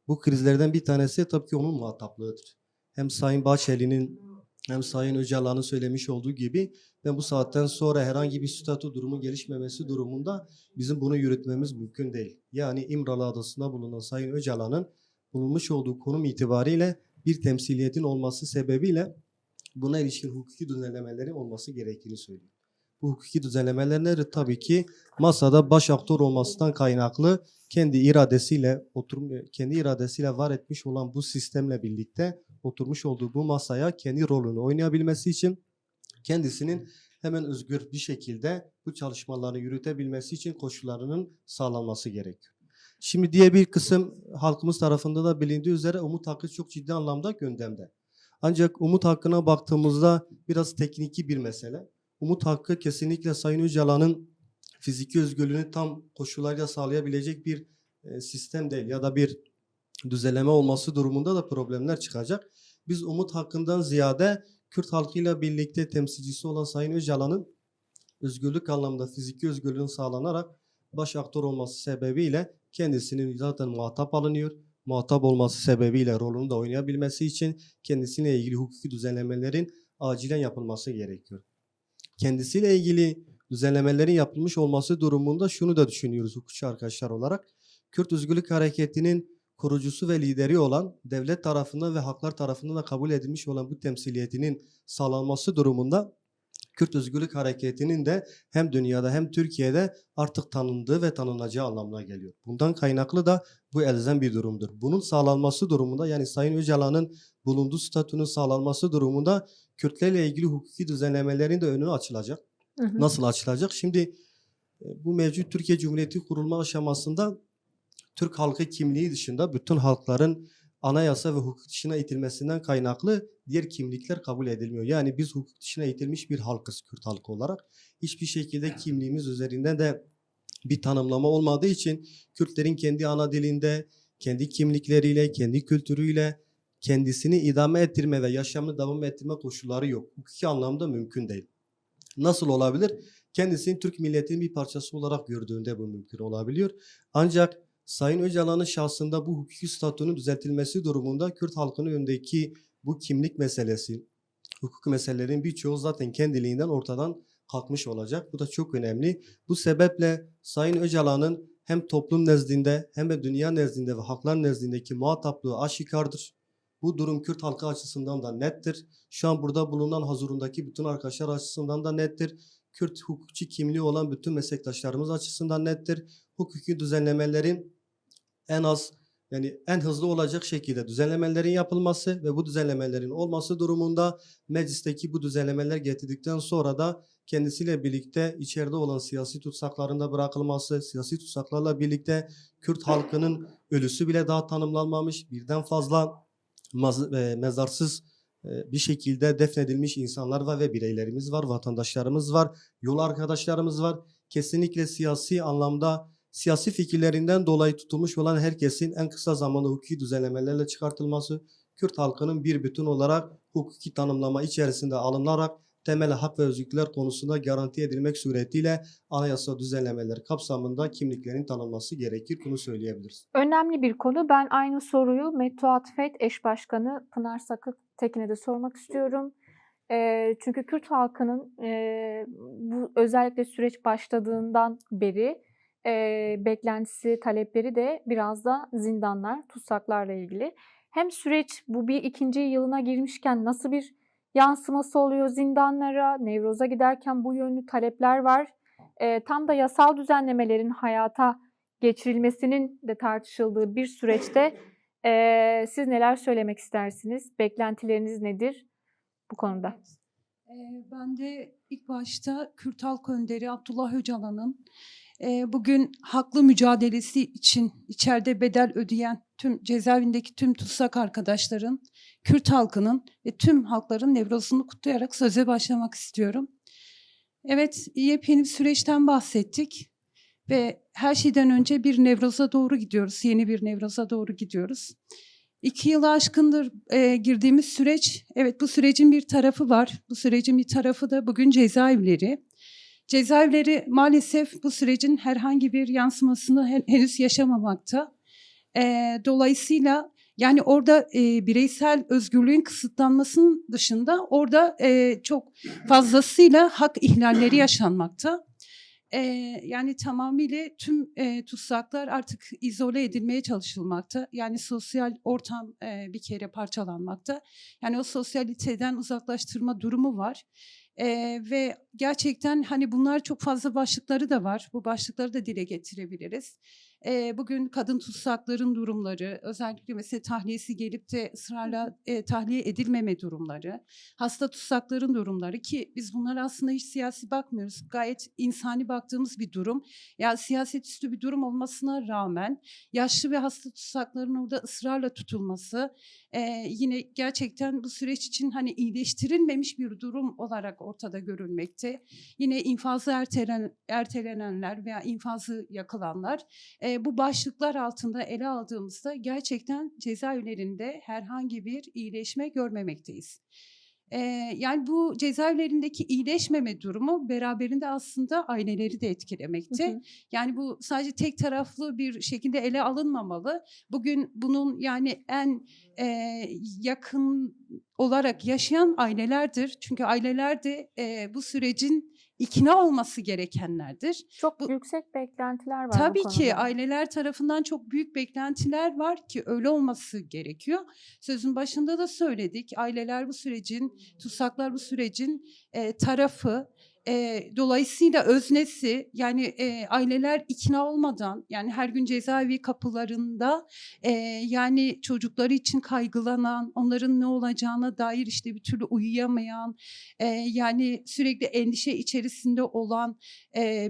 Bu krizlerden bir tanesi tabii ki onun muhataplığıdır. Hem Sayın Bahçeli'nin hem Sayın Öcalan'ın söylemiş olduğu gibi ben bu saatten sonra herhangi bir statü durumu gelişmemesi durumunda bizim bunu yürütmemiz mümkün değil. Yani İmralı Adası'nda bulunan Sayın Öcalan'ın bulunmuş olduğu konum itibariyle bir temsiliyetin olması sebebiyle buna ilişkin hukuki düzenlemelerin olması gerektiğini söylüyor. Bu hukuki düzenlemeler nedir? Tabii ki masada baş aktör olmasından kaynaklı kendi iradesiyle var etmiş olan bu sistemle birlikte oturmuş olduğu bu masaya kendi rolünü oynayabilmesi için kendisinin hemen özgür bir şekilde bu çalışmaları yürütebilmesi için koşullarının sağlanması gerekiyor. Şimdi diğer bir kısım halkımız tarafında da bilindiği üzere umut hakkı çok ciddi anlamda gündemde. Ancak umut hakkına baktığımızda biraz tekniki bir mesele. Umut hakkı kesinlikle Sayın Öcalan'ın fiziki özgürlüğünü tam koşullarıyla sağlayabilecek bir sistem değil ya da bir düzenleme olması durumunda da problemler çıkacak. Biz umut hakkından ziyade Kürt halkıyla birlikte temsilcisi olan Sayın Öcalan'ın özgürlük anlamda fiziki özgürlüğün sağlanarak baş aktör olması sebebiyle kendisinin zaten muhatap alınıyor. Muhatap olması sebebiyle rolünü de oynayabilmesi için kendisiyle ilgili hukuki düzenlemelerin acilen yapılması gerekiyor. Kendisiyle ilgili düzenlemelerin yapılmış olması durumunda şunu da düşünüyoruz hukukçu arkadaşlar olarak. Kürt Özgürlük Hareketi'nin kurucusu ve lideri olan devlet tarafından ve halklar tarafından da kabul edilmiş olan bu temsiliyetinin sağlanması durumunda Kürt Özgürlük Hareketi'nin de hem dünyada hem Türkiye'de artık tanındığı ve tanınacağı anlamına geliyor. Bundan kaynaklı da bu elzem bir durumdur. Bunun sağlanması durumunda yani Sayın Öcalan'ın bulunduğu statünün sağlanması durumunda Kürtlerle ilgili hukuki düzenlemelerin de önü açılacak. Nasıl açılacak? Şimdi bu mevcut Türkiye Cumhuriyeti kurulma aşamasında Türk halkı kimliği dışında bütün halkların anayasa ve hukuk dışına itilmesinden kaynaklı diğer kimlikler kabul edilmiyor. Yani biz hukuk dışına itilmiş bir halkız Kürt halkı olarak. Hiçbir şekilde kimliğimiz üzerinden de bir tanımlama olmadığı için Kürtlerin kendi ana dilinde, kendi kimlikleriyle, kendi kültürüyle kendisini idame ettirme ve yaşamını devam ettirme koşulları yok. Hukuki anlamda mümkün değil. Nasıl olabilir? Kendisini Türk milletinin bir parçası olarak gördüğünde bu mümkün olabiliyor. Ancak Sayın Öcalan'ın şahsında bu hukuki statünün düzeltilmesi durumunda Kürt halkının önündeki bu kimlik meselesi, hukuk meselelerin birçoğu zaten kendiliğinden ortadan kalkmış olacak. Bu da çok önemli. Bu sebeple Sayın Öcalan'ın hem toplum nezdinde hem de dünya nezdinde ve halklar nezdindeki muhataplığı aşikardır. Bu durum Kürt halkı açısından da nettir. Şu an burada bulunan huzurundaki bütün arkadaşlar açısından da nettir. Kürt hukukçu kimliği olan bütün meslektaşlarımız açısından nettir. Hukuki düzenlemelerin en hızlı olacak şekilde düzenlemelerin yapılması ve bu düzenlemelerin olması durumunda meclisteki bu düzenlemeler getirdikten sonra da kendisiyle birlikte içeride olan siyasi tutsakların da bırakılması, siyasi tutsaklarla birlikte Kürt halkının ölüsü bile daha tanımlanmamış, birden fazla mezarsız bir şekilde defnedilmiş insanlar var ve bireylerimiz var, vatandaşlarımız var, yol arkadaşlarımız var. Kesinlikle siyasi anlamda siyasi fikirlerinden dolayı tutulmuş olan herkesin en kısa zamanda hukuki düzenlemelerle çıkartılması, Kürt halkının bir bütün olarak hukuki tanımlama içerisinde alınarak temel hak ve özgürlükler konusunda garanti edilmek suretiyle anayasa düzenlemeleri kapsamında kimliklerin tanınması gerekir. Bunu söyleyebiliriz. Önemli bir konu. Ben aynı soruyu Mettuat FET eş başkanı Pınar Sakık Tekin'e de sormak istiyorum. Çünkü Kürt halkının bu özellikle süreç başladığından beri beklentisi, talepleri de biraz da zindanlar, tutsaklarla ilgili. Hem süreç bu bir ikinci yılına girmişken nasıl bir yansıması oluyor zindanlara, Nevroz'a giderken bu yönlü talepler var. Tam da yasal düzenlemelerin hayata geçirilmesinin de tartışıldığı bir süreçte siz neler söylemek istersiniz? Beklentileriniz nedir bu konuda? Ben de ilk başta Kürt Halk Önderi Abdullah Öcalan'ın bugün haklı mücadelesi için içeride bedel ödeyen tüm cezaevindeki tüm tutsak arkadaşların, Kürt halkının ve tüm halkların Nevroz'unu kutlayarak söze başlamak istiyorum. Evet, yepyeni bir süreçten bahsettik ve her şeyden önce bir Nevroz'a doğru gidiyoruz, yeni bir Nevroz'a doğru gidiyoruz. 2 yılı aşkındır girdiğimiz süreç, evet bu sürecin bir tarafı var. Bu sürecin bir tarafı da bugün cezaevleri. Cezaevleri maalesef bu sürecin herhangi bir yansımasını henüz yaşamamakta. Dolayısıyla yani orada bireysel özgürlüğün kısıtlanmasının dışında orada çok fazlasıyla hak ihlalleri yaşanmakta. Yani tamamıyla tüm tutsaklar artık izole edilmeye çalışılmakta. Yani sosyal ortam bir kere parçalanmakta. Yani o sosyaliteden uzaklaştırma durumu var. Ve gerçekten hani bunlar çok fazla başlıkları da var. Bu başlıkları da dile getirebiliriz. Bugün kadın tutsakların durumları, özellikle mesela tahliyesi gelip de ısrarla tahliye edilmeme durumları, hasta tutsakların durumları ki biz bunlara aslında hiç siyasi bakmıyoruz. Gayet insani baktığımız bir durum. Ya siyaset üstü bir durum olmasına rağmen yaşlı ve hasta tutsakların orada ısrarla tutulması yine gerçekten bu süreç için hani iyileştirilmemiş bir durum olarak ortada görülmekte. Yine infazı ertelenenler veya infazı yakılanlar bu başlıklar altında ele aldığımızda gerçekten cezaevlerinde herhangi bir iyileşme görmemekteyiz. Yani bu cezaevlerindeki iyileşmeme durumu beraberinde aslında aileleri de etkilemekte. Hı hı. Yani bu sadece tek taraflı bir şekilde ele alınmamalı. Bugün bunun yani en yakın olarak yaşayan ailelerdir. Çünkü aileler de bu sürecin ikna olması gerekenlerdir. Çok yüksek beklentiler var bu Tabii konuda. ki aileler tarafından çok büyük beklentiler var ki öyle olması gerekiyor. Sözün başında da söyledik. Aileler bu sürecin, tutsaklar bu sürecin tarafı. Dolayısıyla öznesi yani aileler ikna olmadan yani her gün cezaevi kapılarında yani çocukları için kaygılanan, onların ne olacağına dair işte bir türlü uyuyamayan, yani sürekli endişe içerisinde olan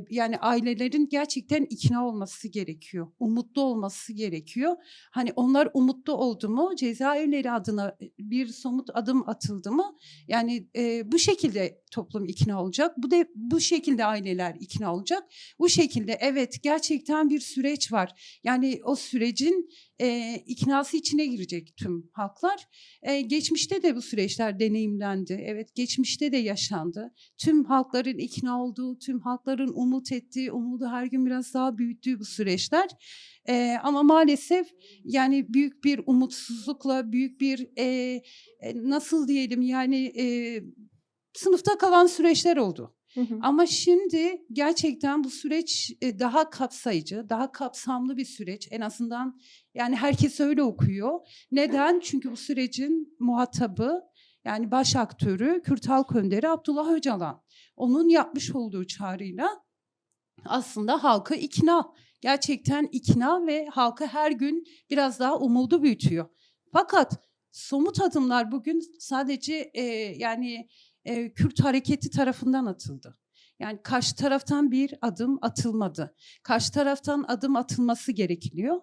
yani ailelerin gerçekten ikna olması gerekiyor. Umutlu olması gerekiyor. Hani onlar umutlu oldu mu cezaevleri adına bir somut adım atıldı mı yani bu şekilde toplum ikna olacak. Bu şekilde aileler ikna olacak. Bu şekilde evet gerçekten bir süreç var. Yani o sürecin iknası içine girecek tüm halklar. Geçmişte de bu süreçler deneyimlendi. Evet geçmişte de yaşandı. Tüm halkların ikna olduğu, tüm halkların umut ettiği, umudu her gün biraz daha büyüttüğü bu süreçler. Ama maalesef yani büyük bir umutsuzlukla, büyük bir nasıl diyelim yani sınıfta kalan süreçler oldu. Hı hı. Ama şimdi gerçekten bu süreç daha kapsayıcı, daha kapsamlı bir süreç. En azından yani herkes öyle okuyor. Neden? Çünkü bu sürecin muhatabı yani baş aktörü Kürt Halk Önderi Abdullah Öcalan. Onun yapmış olduğu çağrıyla aslında halkı ikna, gerçekten ikna ve halkı her gün biraz daha umudu büyütüyor. Fakat somut adımlar bugün sadece yani Kürt hareketi tarafından atıldı. Yani karşı taraftan bir adım atılmadı. Karşı taraftan adım atılması gerekiyor.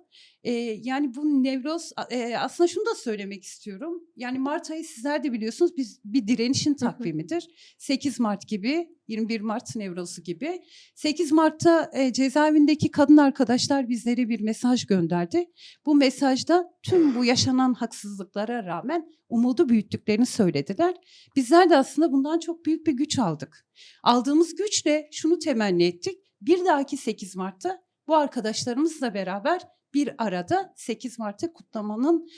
Yani bu Nevroz, aslında şunu da söylemek istiyorum. Yani Mart ayı sizler de biliyorsunuz bir direnişin takvimidir. 8 Mart gibi, 21 Mart Nevrozu gibi. 8 Mart'ta cezaevindeki kadın arkadaşlar bizlere bir mesaj gönderdi. Bu mesajda tüm bu yaşanan haksızlıklara rağmen umudu büyüttüklerini söylediler. Bizler de aslında bundan çok büyük bir güç aldık. Aldığımız güçle şunu temenni ettik. Bir dahaki 8 Mart'ta bu arkadaşlarımızla beraber bir arada 8 Mart'ı kutlamanın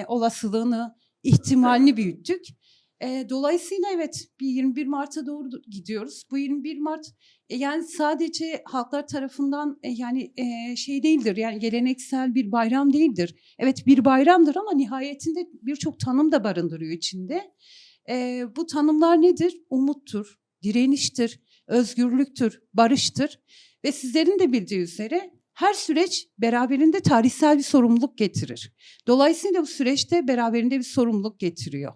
olasılığını, ihtimalini büyüttük. Dolayısıyla evet bir 21 Mart'a doğru gidiyoruz. Bu 21 Mart yani sadece halklar tarafından yani şey değildir yani geleneksel bir bayram değildir. Evet bir bayramdır ama nihayetinde birçok tanım da barındırıyor içinde. Bu tanımlar nedir? Umuttur, direniştir, özgürlüktür, barıştır ve sizlerin de bildiği üzere her süreç beraberinde tarihsel bir sorumluluk getirir. Dolayısıyla bu süreçte beraberinde bir sorumluluk getiriyor.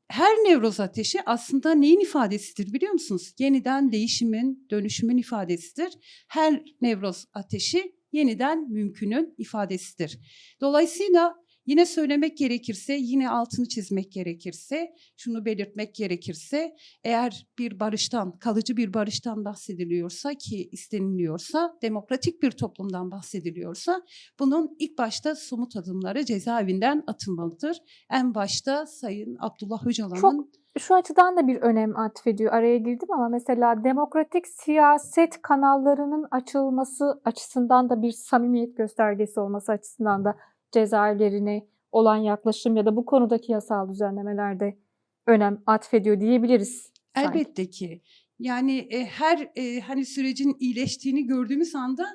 Her Nevroz ateşi aslında neyin ifadesidir biliyor musunuz? Yeniden değişimin, dönüşümün ifadesidir. Her Nevroz ateşi yeniden mümkünün ifadesidir. Dolayısıyla yine söylemek gerekirse, yine altını çizmek gerekirse, şunu belirtmek gerekirse, eğer bir barıştan, kalıcı bir barıştan bahsediliyorsa ki isteniliyorsa, demokratik bir toplumdan bahsediliyorsa, bunun ilk başta somut adımları cezaevinden atılmalıdır. En başta Sayın Abdullah Öcalan'ın şu açıdan da bir önem atfediyor. Araya girdim ama mesela demokratik siyaset kanallarının açılması açısından da bir samimiyet göstergesi olması açısından da cezaevlerine olan yaklaşım ya da bu konudaki yasal düzenlemelerde önem atfediyor diyebiliriz sanki. Elbette ki. Yani her hani sürecin iyileştiğini gördüğümüz anda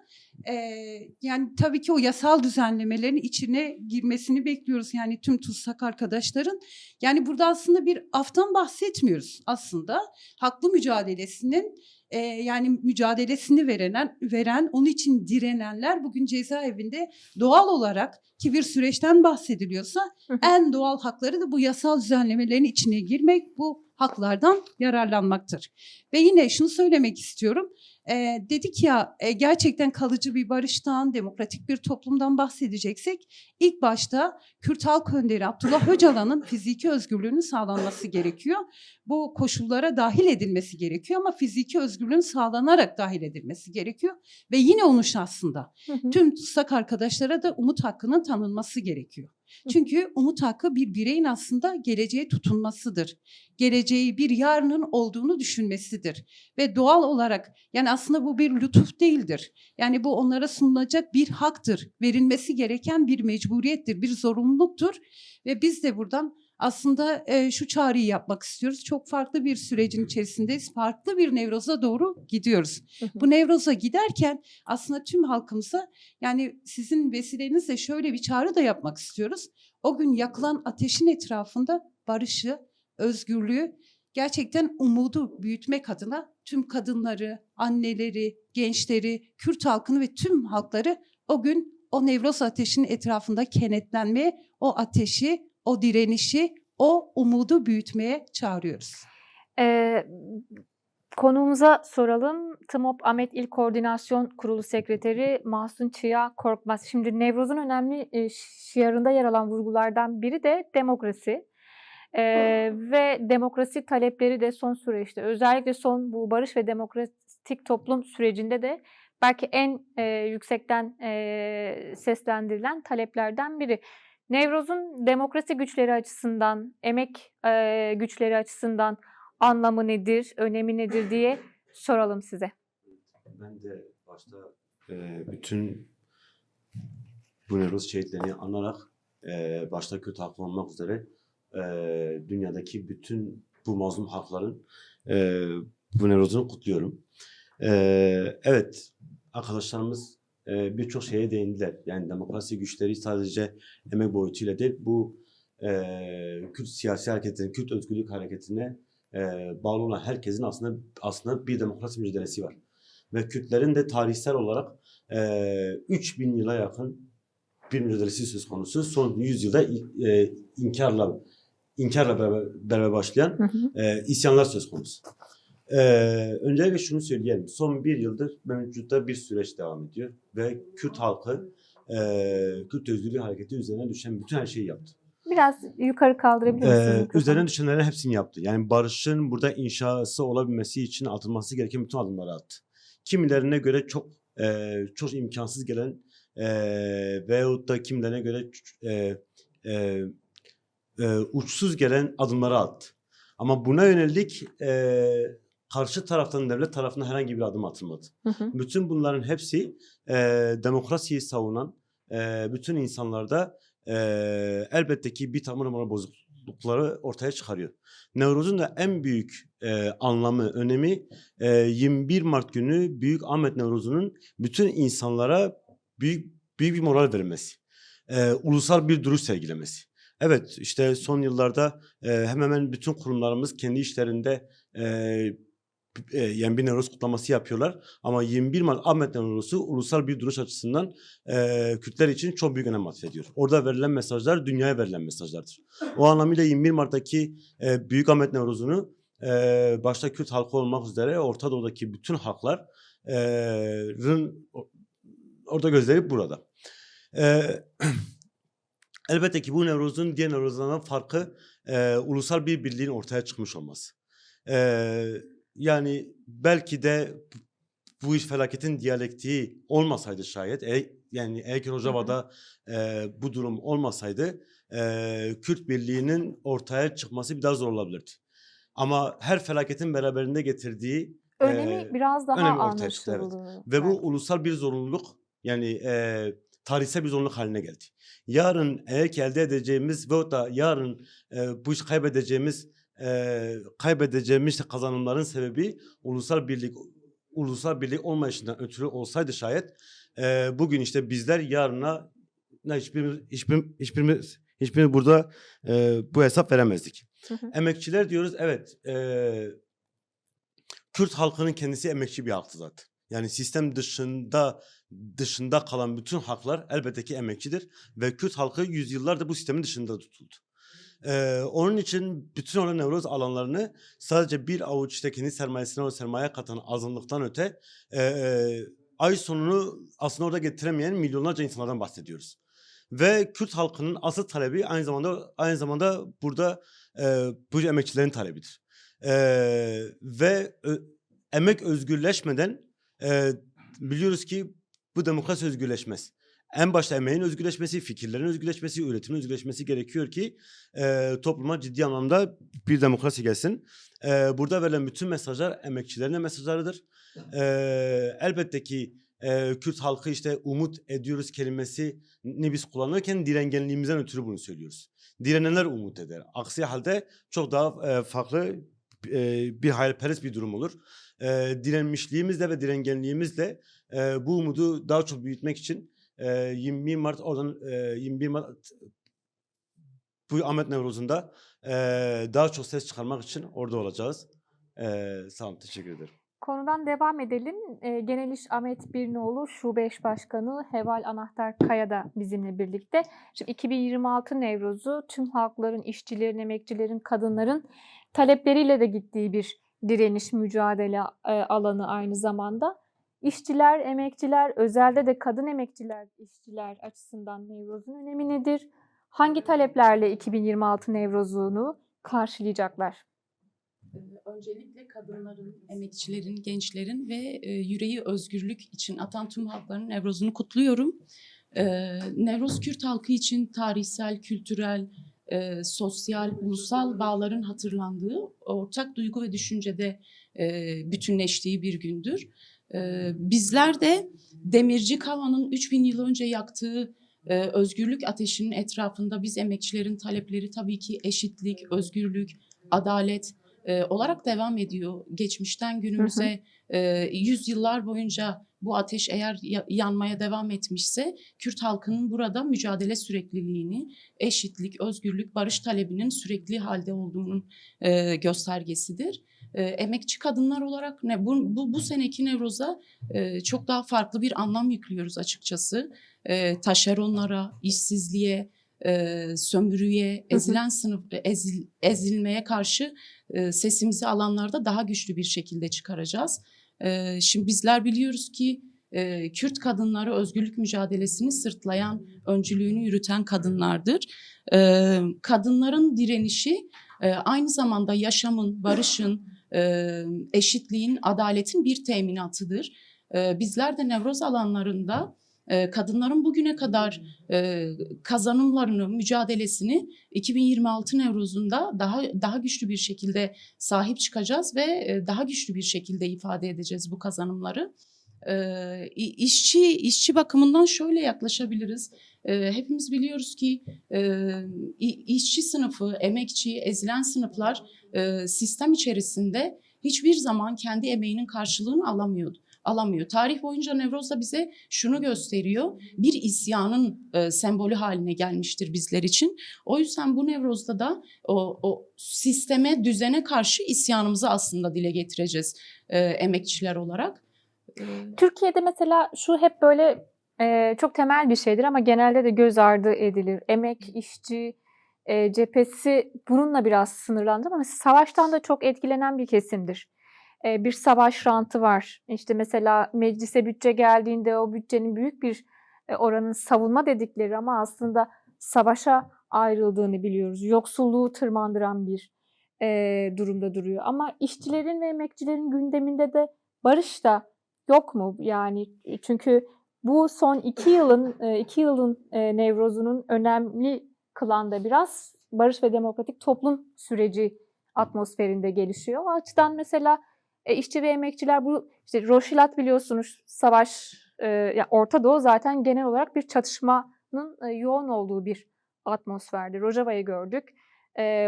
yani tabii ki o yasal düzenlemelerin içine girmesini bekliyoruz. Yani tüm tutsak arkadaşların. Yani burada aslında bir aftan bahsetmiyoruz aslında. Haklı mücadelesinin yani mücadelesini veren, onun için direnenler bugün cezaevinde doğal olarak ki bir süreçten bahsediliyorsa en doğal hakları da bu yasal düzenlemelerin içine girmek, bu haklardan yararlanmaktır. Ve yine şunu söylemek istiyorum. Dedik ya gerçekten kalıcı bir barıştan, demokratik bir toplumdan bahsedeceksek ilk başta Kürt Halk Önderi Abdullah Öcalan'ın fiziki özgürlüğünün sağlanması gerekiyor. Bu koşullara dahil edilmesi gerekiyor ama fiziki özgürlüğün sağlanarak dahil edilmesi gerekiyor. Ve yine onun şahsında tüm tutsak arkadaşlara da umut hakkının tanınması gerekiyor. Çünkü umut hakkı bir bireyin aslında geleceğe tutunmasıdır. Geleceği bir yarının olduğunu düşünmesidir. Ve doğal olarak yani aslında bu bir lütuf değildir. Yani bu onlara sunulacak bir haktır. Verilmesi gereken bir mecburiyettir, bir zorunluluktur. Ve biz de buradan aslında şu çağrıyı yapmak istiyoruz. Çok farklı bir sürecin içerisindeyiz. Farklı bir Nevroz'a doğru gidiyoruz. Bu Nevroz'a giderken aslında tüm halkımıza yani sizin vesilenizle şöyle bir çağrı da yapmak istiyoruz. O gün yakılan ateşin etrafında barışı, özgürlüğü, gerçekten umudu büyütmek adına tüm kadınları, anneleri, gençleri, Kürt halkını ve tüm halkları o gün o Nevroz ateşinin etrafında kenetlenmeye, o ateşi, o direnişi, o umudu büyütmeye çağırıyoruz. Konuğumuza soralım. TMOP Ahmet İl Koordinasyon Kurulu Sekreteri Mahsun Çıya Korkmaz. Şimdi Nevroz'un önemli şiarında yer alan vurgulardan biri de demokrasi. Ve demokrasi talepleri de son süreçte, özellikle son bu barış ve demokratik toplum sürecinde de belki en yüksekten seslendirilen taleplerden biri. Nevroz'un demokrasi güçleri açısından, emek güçleri açısından anlamı nedir, önemi nedir diye soralım size. Ben de başta bütün bu Nevruz şehitlerini anarak başta Kürt halkı olmak üzere dünyadaki bütün bu mazlum halkların bu Nevruz'unu kutluyorum. Evet, arkadaşlarımız birçok şeye değindiler. Yani demokrasi güçleri sadece emek boyutuyla değil, bu Kürt siyasi hareketine, Kürt özgürlük hareketine bağlı olan herkesin aslında bir demokrasi mücadelesi var. Ve Kürtlerin de tarihsel olarak 3000 yıla yakın bir mücadelesi söz konusu. Son 100 yılda inkarla beraber başlayan isyanlar söz konusu. Öncelikle şunu söyleyelim. Son bir yıldır mevcutta bir süreç devam ediyor. Ve Kürt halkı, Kürt özgürlük hareketi üzerine düşen bütün her şeyi yaptı. Biraz yukarı kaldırabilir misiniz mikrofonu? Üzerine düşenlerin hepsini yaptı. Yani barışın burada inşası olabilmesi için atılması gereken bütün adımları attı. Kimilerine göre çok imkansız gelen veyahut da kimilerine göre uçsuz gelen adımları attı. Ama buna yönelik karşı taraftan, devlet tarafından herhangi bir adım atılmadı. Bütün bunların hepsi demokrasiyi savunan bütün insanlarda elbette ki bir takım bozuklukları ortaya çıkarıyor. Nevruz'un da en büyük anlamı, önemi 21 Mart günü Büyük Ahmet Nevruz'un bütün insanlara büyük bir moral vermesi. Ulusal bir duruş sergilemesi. Evet, işte son yıllarda hemen hemen bütün kurumlarımız kendi işlerinde yani bir Nevruz kutlaması yapıyorlar. Ama 21 Mart Ahmet Nevruz'u ulusal bir duruş açısından Kürtler için çok büyük önem atfediyor. Orada verilen mesajlar dünyaya verilen mesajlardır. O anlamıyla 21 Mart'taki Büyük Ahmet Nevruz'unu başta Kürt halkı olmak üzere Orta Doğu'daki bütün halkların orada gözleri burada. Elbette ki bu Nevruz'un diğer Nevruz'lardan farkı ulusal bir birliğin ortaya çıkmış olması. Yani belki de bu iş felaketin diyalektiği olmasaydı şayet, yani eğer ki Rojava'da bu durum olmasaydı Kürt birliğinin ortaya çıkması biraz zor olabilirdi. Ama her felaketin beraberinde getirdiği Önemi biraz daha önemi ortaya çıktı, evet. anlaşıldı. Ve bu belki. ulusal bir zorunluluk, yani tarihsel bir zorunluluk haline geldi. Yarın eğer ki elde edeceğimiz veyahut da yarın bu iş kaybedeceğimiz işte kazanımların sebebi ulusal birlik olmayışından ötürü olsaydı şayet, bugün işte bizler yarına hiçbirimiz burada bu hesap veremezdik. Hı hı. Emekçiler diyoruz, evet. Kürt halkının kendisi emekçi bir halktı zaten. Yani sistem dışında kalan bütün haklar elbette ki emekçidir ve Kürt halkı yüzyıllardır bu sistemin dışında tutuldu. Onun için bütün o nevroz alanlarını sadece bir avuç işte kendi sermayesine o sermaye katan azınlıktan öte ay sonunu aslında orada getiremeyen milyonlarca insanlardan bahsediyoruz. Ve Kürt halkının asıl talebi aynı zamanda burada bu emekçilerin talebidir. Ve emek özgürleşmeden biliyoruz ki bu demokrasi özgürleşmez. En başta emeğin özgürleşmesi, fikirlerin özgürleşmesi, üretimin özgürleşmesi gerekiyor ki topluma ciddi anlamda bir demokrasi gelsin. Burada verilen bütün mesajlar emekçilerin de mesajlarıdır. Elbette ki Kürt halkı işte umut ediyoruz kelimesini biz kullanırken direngenliğimizden ötürü bunu söylüyoruz. Direnenler umut eder. Aksi halde çok daha farklı bir hayalperest bir durum olur. Direnmişliğimizle ve direngenliğimizle bu umudu daha çok büyütmek için 21 Mart bu Ahmet Nevruz'unda daha çok ses çıkarmak için orada olacağız. Sağ olun, teşekkür ederim. Konudan devam edelim. Genel İş Ahmet Birnoğlu Şube Eş Başkanı Heval Anahtar Kaya da bizimle birlikte. Şimdi 2026 Nevruz'u tüm halkların, işçilerin, emekçilerin, kadınların talepleriyle de gittiği bir direniş, mücadele alanı aynı zamanda. İşçiler, emekçiler, özelde de kadın emekçiler, işçiler açısından Nevruz'un önemi nedir? Hangi taleplerle 2026 Nevruz'unu karşılayacaklar? Öncelikle kadınların, emekçilerin, gençlerin ve yüreği özgürlük için atan tüm halkların Nevruz'unu kutluyorum. Nevruz Kürt halkı için tarihsel, kültürel, sosyal, ulusal bağların hatırlandığı, ortak duygu ve düşüncede bütünleştiği bir gündür. Bizler de Demirci Kava'nın 3000 yıl önce yaktığı özgürlük ateşinin etrafında biz emekçilerin talepleri tabii ki eşitlik, özgürlük, adalet olarak devam ediyor. Geçmişten günümüze yüzyıllar boyunca bu ateş eğer yanmaya devam etmişse Kürt halkının burada mücadele sürekliliğini, eşitlik, özgürlük, barış talebinin sürekli halde olduğunun göstergesidir. Emekçi kadınlar olarak bu seneki Nevruz'a çok daha farklı bir anlam yüklüyoruz açıkçası. Taşeronlara, işsizliğe, sömürüye, ezilen ezilmeye karşı sesimizi alanlarda daha güçlü bir şekilde çıkaracağız. Şimdi bizler biliyoruz ki Kürt kadınları özgürlük mücadelesini sırtlayan, öncülüğünü yürüten kadınlardır. Kadınların direnişi aynı zamanda yaşamın, barışın, eşitliğin, adaletin bir teminatıdır. Bizler de Nevruz alanlarında kadınların bugüne kadar kazanımlarını, mücadelesini 2026 Nevruz'unda daha güçlü bir şekilde sahip çıkacağız ve daha güçlü bir şekilde ifade edeceğiz bu kazanımları. İşçi bakımından şöyle yaklaşabiliriz. Hepimiz biliyoruz ki işçi sınıfı, emekçi, ezilen sınıflar sistem içerisinde hiçbir zaman kendi emeğinin karşılığını alamıyor. Tarih boyunca Nevruz da bize şunu gösteriyor. Bir isyanın sembolü haline gelmiştir bizler için. O yüzden bu Nevruz'da da o sisteme, düzene karşı isyanımızı aslında dile getireceğiz emekçiler olarak. Türkiye'de mesela şu hep böyle çok temel bir şeydir ama genelde de göz ardı edilir. Emek, işçi cephesi bununla biraz sınırlandı ama savaştan da çok etkilenen bir kesimdir. Bir savaş rantı var. İşte mesela meclise bütçe geldiğinde o bütçenin büyük bir oranın savunma dedikleri ama aslında savaşa ayrıldığını biliyoruz. Yoksulluğu tırmandıran bir durumda duruyor. Ama işçilerin ve emekçilerin gündeminde de barış da yok mu? Yani çünkü bu son 2 yılın Nevruz'unun önemli kılan da biraz barış ve demokratik toplum süreci atmosferinde gelişiyor. O açıdan mesela işçi ve emekçiler bu işte Roşilat biliyorsunuz savaş ya Orta Doğu zaten genel olarak bir çatışmanın yoğun olduğu bir atmosferdi. Rojava'yı gördük.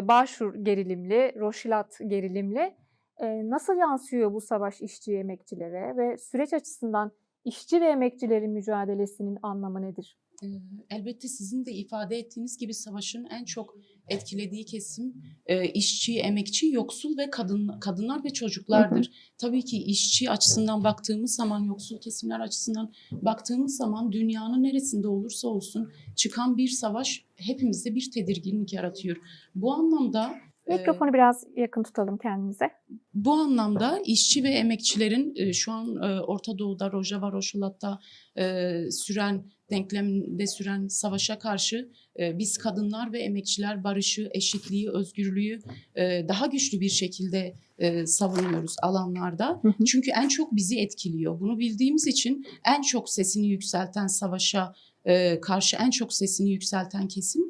Başur gerilimli, Roşilat gerilimli. Nasıl yansıyor bu savaş işçi emekçilere ve süreç açısından işçi ve emekçilerin mücadelesinin anlamı nedir? Elbette sizin de ifade ettiğiniz gibi savaşın en çok etkilediği kesim işçi, emekçi, yoksul ve kadınlar ve çocuklardır. Tabii ki işçi açısından baktığımız zaman, yoksul kesimler açısından baktığımız zaman dünyanın neresinde olursa olsun çıkan bir savaş hepimizde bir tedirginlik yaratıyor. Bu anlamda Mikrofonu biraz yakın tutalım kendimize. bu anlamda işçi ve emekçilerin şu an Orta Doğu'da, Rojava, Roşilat'ta denklemde süren savaşa karşı biz kadınlar ve emekçiler barışı, eşitliği, özgürlüğü daha güçlü bir şekilde savunuyoruz alanlarda. Çünkü en çok bizi etkiliyor. Bunu bildiğimiz için en çok sesini yükselten savaşa karşı en çok sesini yükselten kesim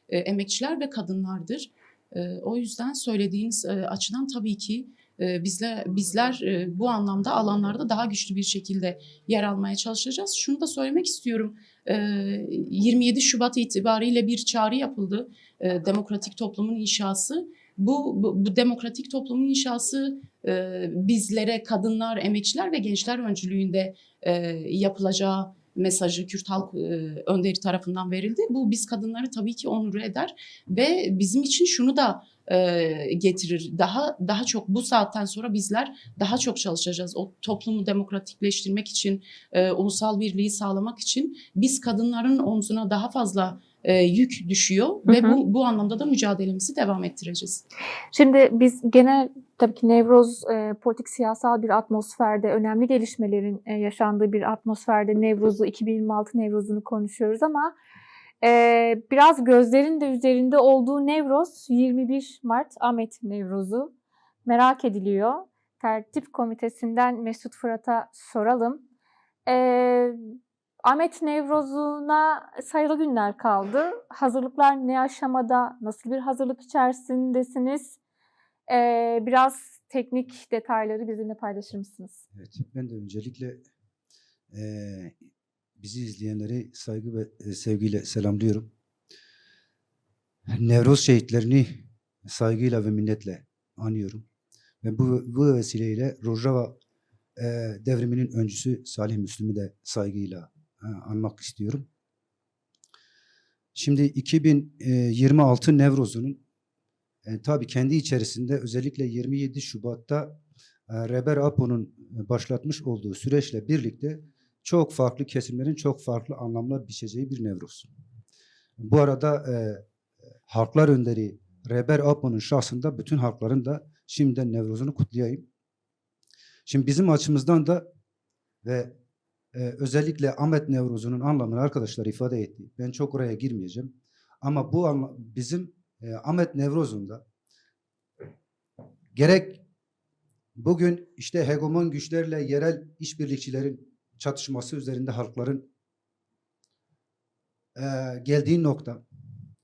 emekçiler ve kadınlardır. O yüzden söylediğiniz açıdan tabii ki bizler bu anlamda alanlarda daha güçlü bir şekilde yer almaya çalışacağız. Şunu da söylemek istiyorum. 27 Şubat itibariyle bir çağrı yapıldı. Demokratik toplumun inşası. Bu demokratik toplumun inşası bizlere kadınlar, emekçiler ve gençler öncülüğünde yapılacağı mesajı Kürt halk önderi tarafından verildi. Bu biz kadınları tabii ki onur eder ve bizim için şunu da getirir. Daha çok bu saatten sonra bizler daha çok çalışacağız. O toplumu demokratikleştirmek için, ulusal birliği sağlamak için biz kadınların omzuna daha fazla yük düşüyor ve bu anlamda da mücadelemizi devam ettireceğiz. Şimdi biz genel tabii ki Nevroz politik siyasal bir atmosferde, önemli gelişmelerin yaşandığı bir atmosferde Nevroz'u, 2026 Nevroz'unu konuşuyoruz ama biraz gözlerin de üzerinde olduğu Nevroz 21 Mart Ahmet Nevroz'u merak ediliyor. Tertip Komitesi'nden Mesut Fırat'a soralım. Ahmet Nevroz'una sayılı günler kaldı. Hazırlıklar ne aşamada? Nasıl bir hazırlık içerisindesiniz? Biraz teknik detayları bizimle paylaşır mısınız? Evet, ben de öncelikle bizi izleyenleri saygı ve sevgiyle selamlıyorum. Nevroz şehitlerini saygıyla ve minnetle anıyorum. Ve bu vesileyle Rojava devriminin öncüsü Salih Müslim'i de saygıyla anmak istiyorum. Şimdi 2026 Nevroz'unun tabii kendi içerisinde özellikle 27 Şubat'ta Reber Apo'nun başlatmış olduğu süreçle birlikte çok farklı kesimlerin çok farklı anlamlar biçeceği bir Nevroz. Bu arada halklar önderi Reber Apo'nun şahsında bütün halkların da şimdiden Nevroz'unu kutlayayım. Şimdi bizim açımızdan da ve özellikle Ahmet Nevroz'unun anlamını arkadaşlar ifade etti. Ben çok oraya girmeyeceğim. Ama bu bizim Ahmet Nevroz'un da gerek bugün işte hegemon güçlerle yerel işbirlikçilerin çatışması üzerinde halkların geldiği nokta,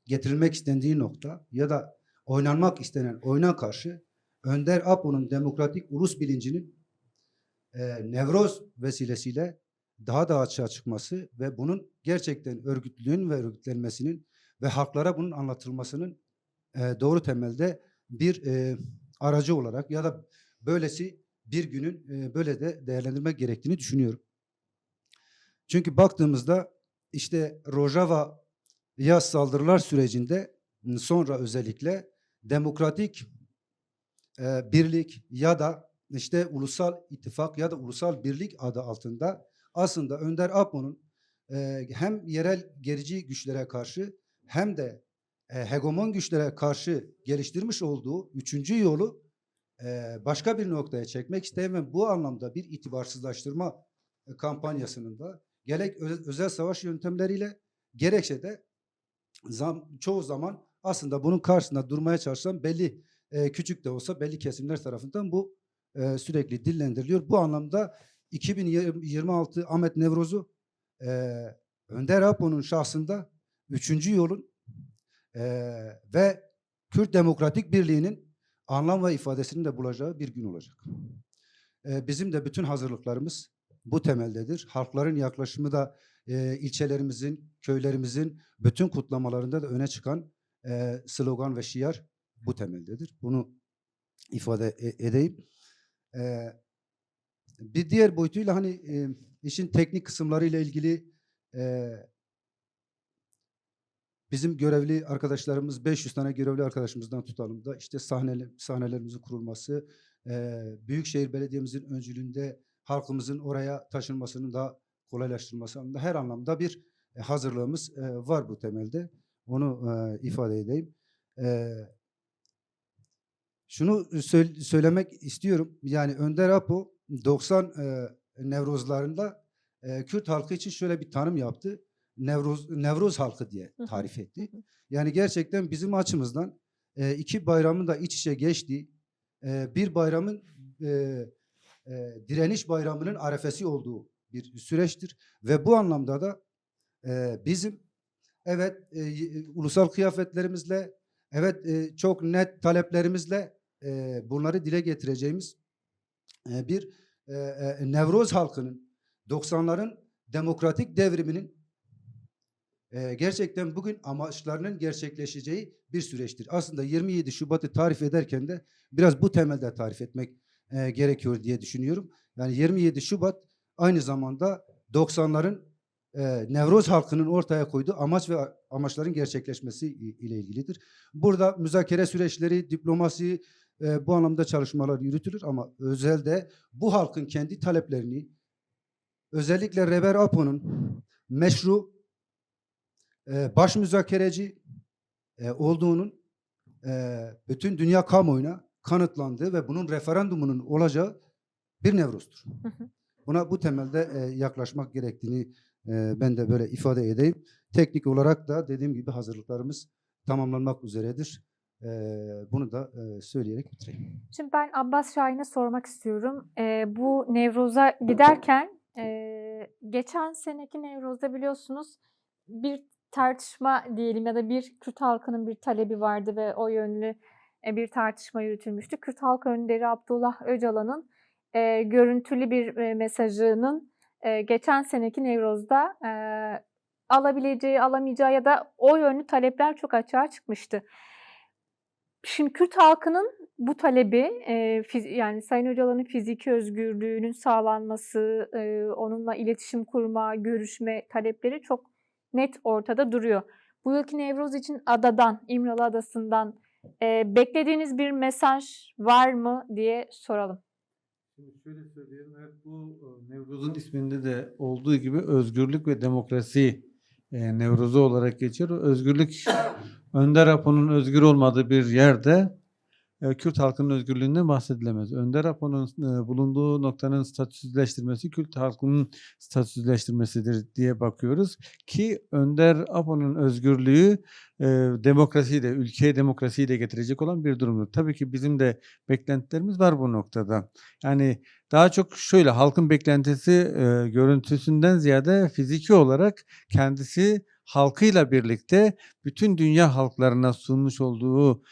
getirilmek istendiği nokta ya da oynanmak istenen oyuna karşı Önder Apo'nun demokratik ulus bilincinin Nevroz vesilesiyle daha da açığa çıkması ve bunun gerçekten örgütlülüğün ve örgütlenmesinin ve halklara bunun anlatılmasının doğru temelde bir aracı olarak ya da böylesi bir günün böyle de değerlendirmek gerektiğini düşünüyorum. Çünkü baktığımızda işte Rojava'ya saldırılar sürecinde sonra özellikle demokratik birlik ya da işte ulusal ittifak ya da ulusal birlik adı altında aslında Önder Apo'nun hem yerel gerici güçlere karşı hem de hegemon güçlere karşı geliştirmiş olduğu üçüncü yolu başka bir noktaya çekmek isteyen ve bu anlamda bir itibarsızlaştırma kampanyasının da gerek özel savaş yöntemleriyle gerekse de çoğu zaman aslında bunun karşısında durmaya çalışan belli küçük de olsa belli kesimler tarafından bu sürekli dillendiriliyor. Bu anlamda 2026 Ahmet Nevroz'u Önder Apo'nun şahsında üçüncü yolun ve Kürt Demokratik Birliği'nin anlam ve ifadesini de bulacağı bir gün olacak. Bizim de bütün hazırlıklarımız bu temeldedir. Halkların yaklaşımı da ilçelerimizin, köylerimizin bütün kutlamalarında da öne çıkan slogan ve şiar bu temeldedir. Bunu ifade edeyim. Bir diğer boyutuyla hani işin teknik kısımlarıyla ilgili bizim görevli arkadaşlarımız, 500 tane görevli arkadaşımızdan tutalım da işte sahnelerimizin kurulması, Büyükşehir Belediye'mizin öncülüğünde halkımızın oraya taşınmasının da kolaylaştırılması anlamında her anlamda bir hazırlığımız var bu temelde. Onu ifade edeyim. Şunu söylemek istiyorum. Yani Önder Apo 90 Nevrozlarında Kürt halkı için şöyle bir tanım yaptı. Nevroz halkı diye tarif etti. Yani gerçekten bizim açımızdan iki bayramın da iç içe geçtiği, bir bayramın direniş bayramının arefesi olduğu bir süreçtir. Ve bu anlamda da bizim evet ulusal kıyafetlerimizle, evet çok net taleplerimizle bunları dile getireceğimiz bir Nevroz halkının 90'ların demokratik devriminin gerçekten bugün amaçlarının gerçekleşeceği bir süreçtir. Aslında 27 Şubat'ı tarif ederken de biraz bu temelde tarif etmek gerekiyor diye düşünüyorum. Yani 27 Şubat aynı zamanda 90'ların Nevroz halkının ortaya koyduğu amaç ve amaçların gerçekleşmesi ile ilgilidir. Burada müzakere süreçleri, diplomasi bu anlamda çalışmalar yürütülür ama özelde bu halkın kendi taleplerini özellikle Reber Apo'nun meşru baş müzakereci olduğunun bütün dünya kamuoyuna kanıtlandığı ve bunun referandumunun olacağı bir Nevruz'dur. Buna bu temelde yaklaşmak gerektiğini ben de böyle ifade edeyim. Teknik olarak da dediğim gibi hazırlıklarımız tamamlanmak üzeredir. Bunu da söyleyerek bitireyim. Şimdi ben Abbas Şahin'e sormak istiyorum. Bu Nevruz'a giderken geçen seneki Nevruz'da biliyorsunuz bir tartışma diyelim ya da bir Kürt halkının bir talebi vardı ve o yönlü bir tartışma yürütülmüştü. Kürt halk önderi Abdullah Öcalan'ın görüntülü bir mesajının geçen seneki Nevruz'da alabileceği, alamayacağı ya da o yönlü talepler çok açığa çıkmıştı. Şimdi Kürt halkının bu talebi, yani Sayın Öcalan'ın fiziki özgürlüğünün sağlanması, onunla iletişim kurma, görüşme talepleri çok net ortada duruyor. Bu yılki Nevruz için adadan, İmralı Adası'ndan beklediğiniz bir mesaj var mı diye soralım. Şimdi şöyle söyleyelim, evet, bu Nevruz'un isminde de olduğu gibi özgürlük ve demokrasi Nevruzu olarak geçiyor. Özgürlük, Önder Apo'nun özgür olmadığı bir yerde Kürt halkının özgürlüğünden bahsedilemez. Önder Apo'nun bulunduğu noktanın statüsüzleştirmesi Kürt halkının statüsüzleştirmesidir diye bakıyoruz ki Önder Apo'nun özgürlüğü demokrasiyi de, ülkeye demokrasiyi de getirecek olan bir durumdur. Tabii ki bizim de beklentilerimiz var bu noktada. Yani daha çok şöyle, halkın beklentisi görüntüsünden ziyade fiziki olarak kendisi halkıyla birlikte bütün dünya halklarına sunmuş olduğu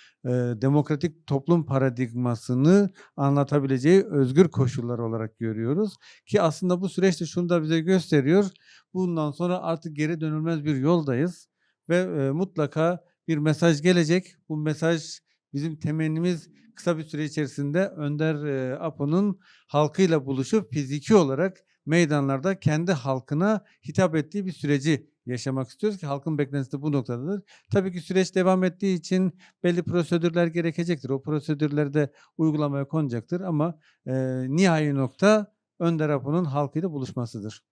demokratik toplum paradigmasını anlatabileceği özgür koşullar olarak görüyoruz. Ki aslında bu süreçte şunu da bize gösteriyor. Bundan sonra artık geri dönülmez bir yoldayız ve mutlaka bir mesaj gelecek. Bu mesaj, bizim temennimiz kısa bir süre içerisinde Önder Apo'nun halkıyla buluşup fiziki olarak meydanlarda kendi halkına hitap ettiği bir süreci yaşamak istiyoruz ki halkın beklentisi de bu noktadadır. Tabii ki süreç devam ettiği için belli prosedürler gerekecektir. O prosedürler de uygulamaya konacaktır ama nihai nokta Önder Apo'nun halkıyla buluşmasıdır.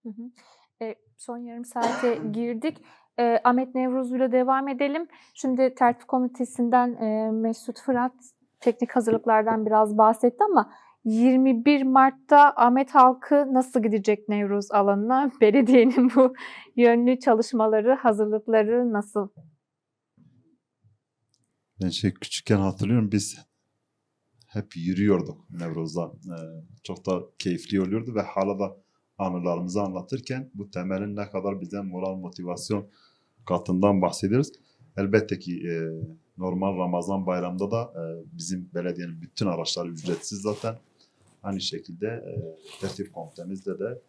Son yarım saate girdik. Ahmet Nevruzlu ile devam edelim. Şimdi Tertip Komitesi'nden Mesut Fırat teknik hazırlıklardan biraz bahsetti ama 21 Mart'ta Ahmet halkı nasıl gidecek Nevruz alanına? Belediyenin bu yönlü çalışmaları, hazırlıkları nasıl? Ben küçükken hatırlıyorum, biz hep yürüyorduk Nevruz'da. Çok da keyifli oluyordu ve hala da anılarımızı anlatırken bu temelin ne kadar bize moral motivasyon katından bahsediyoruz. Elbette ki Normal Ramazan bayramında da bizim belediyenin bütün araçları ücretsiz zaten. Aynı şekilde tertip komitemizde de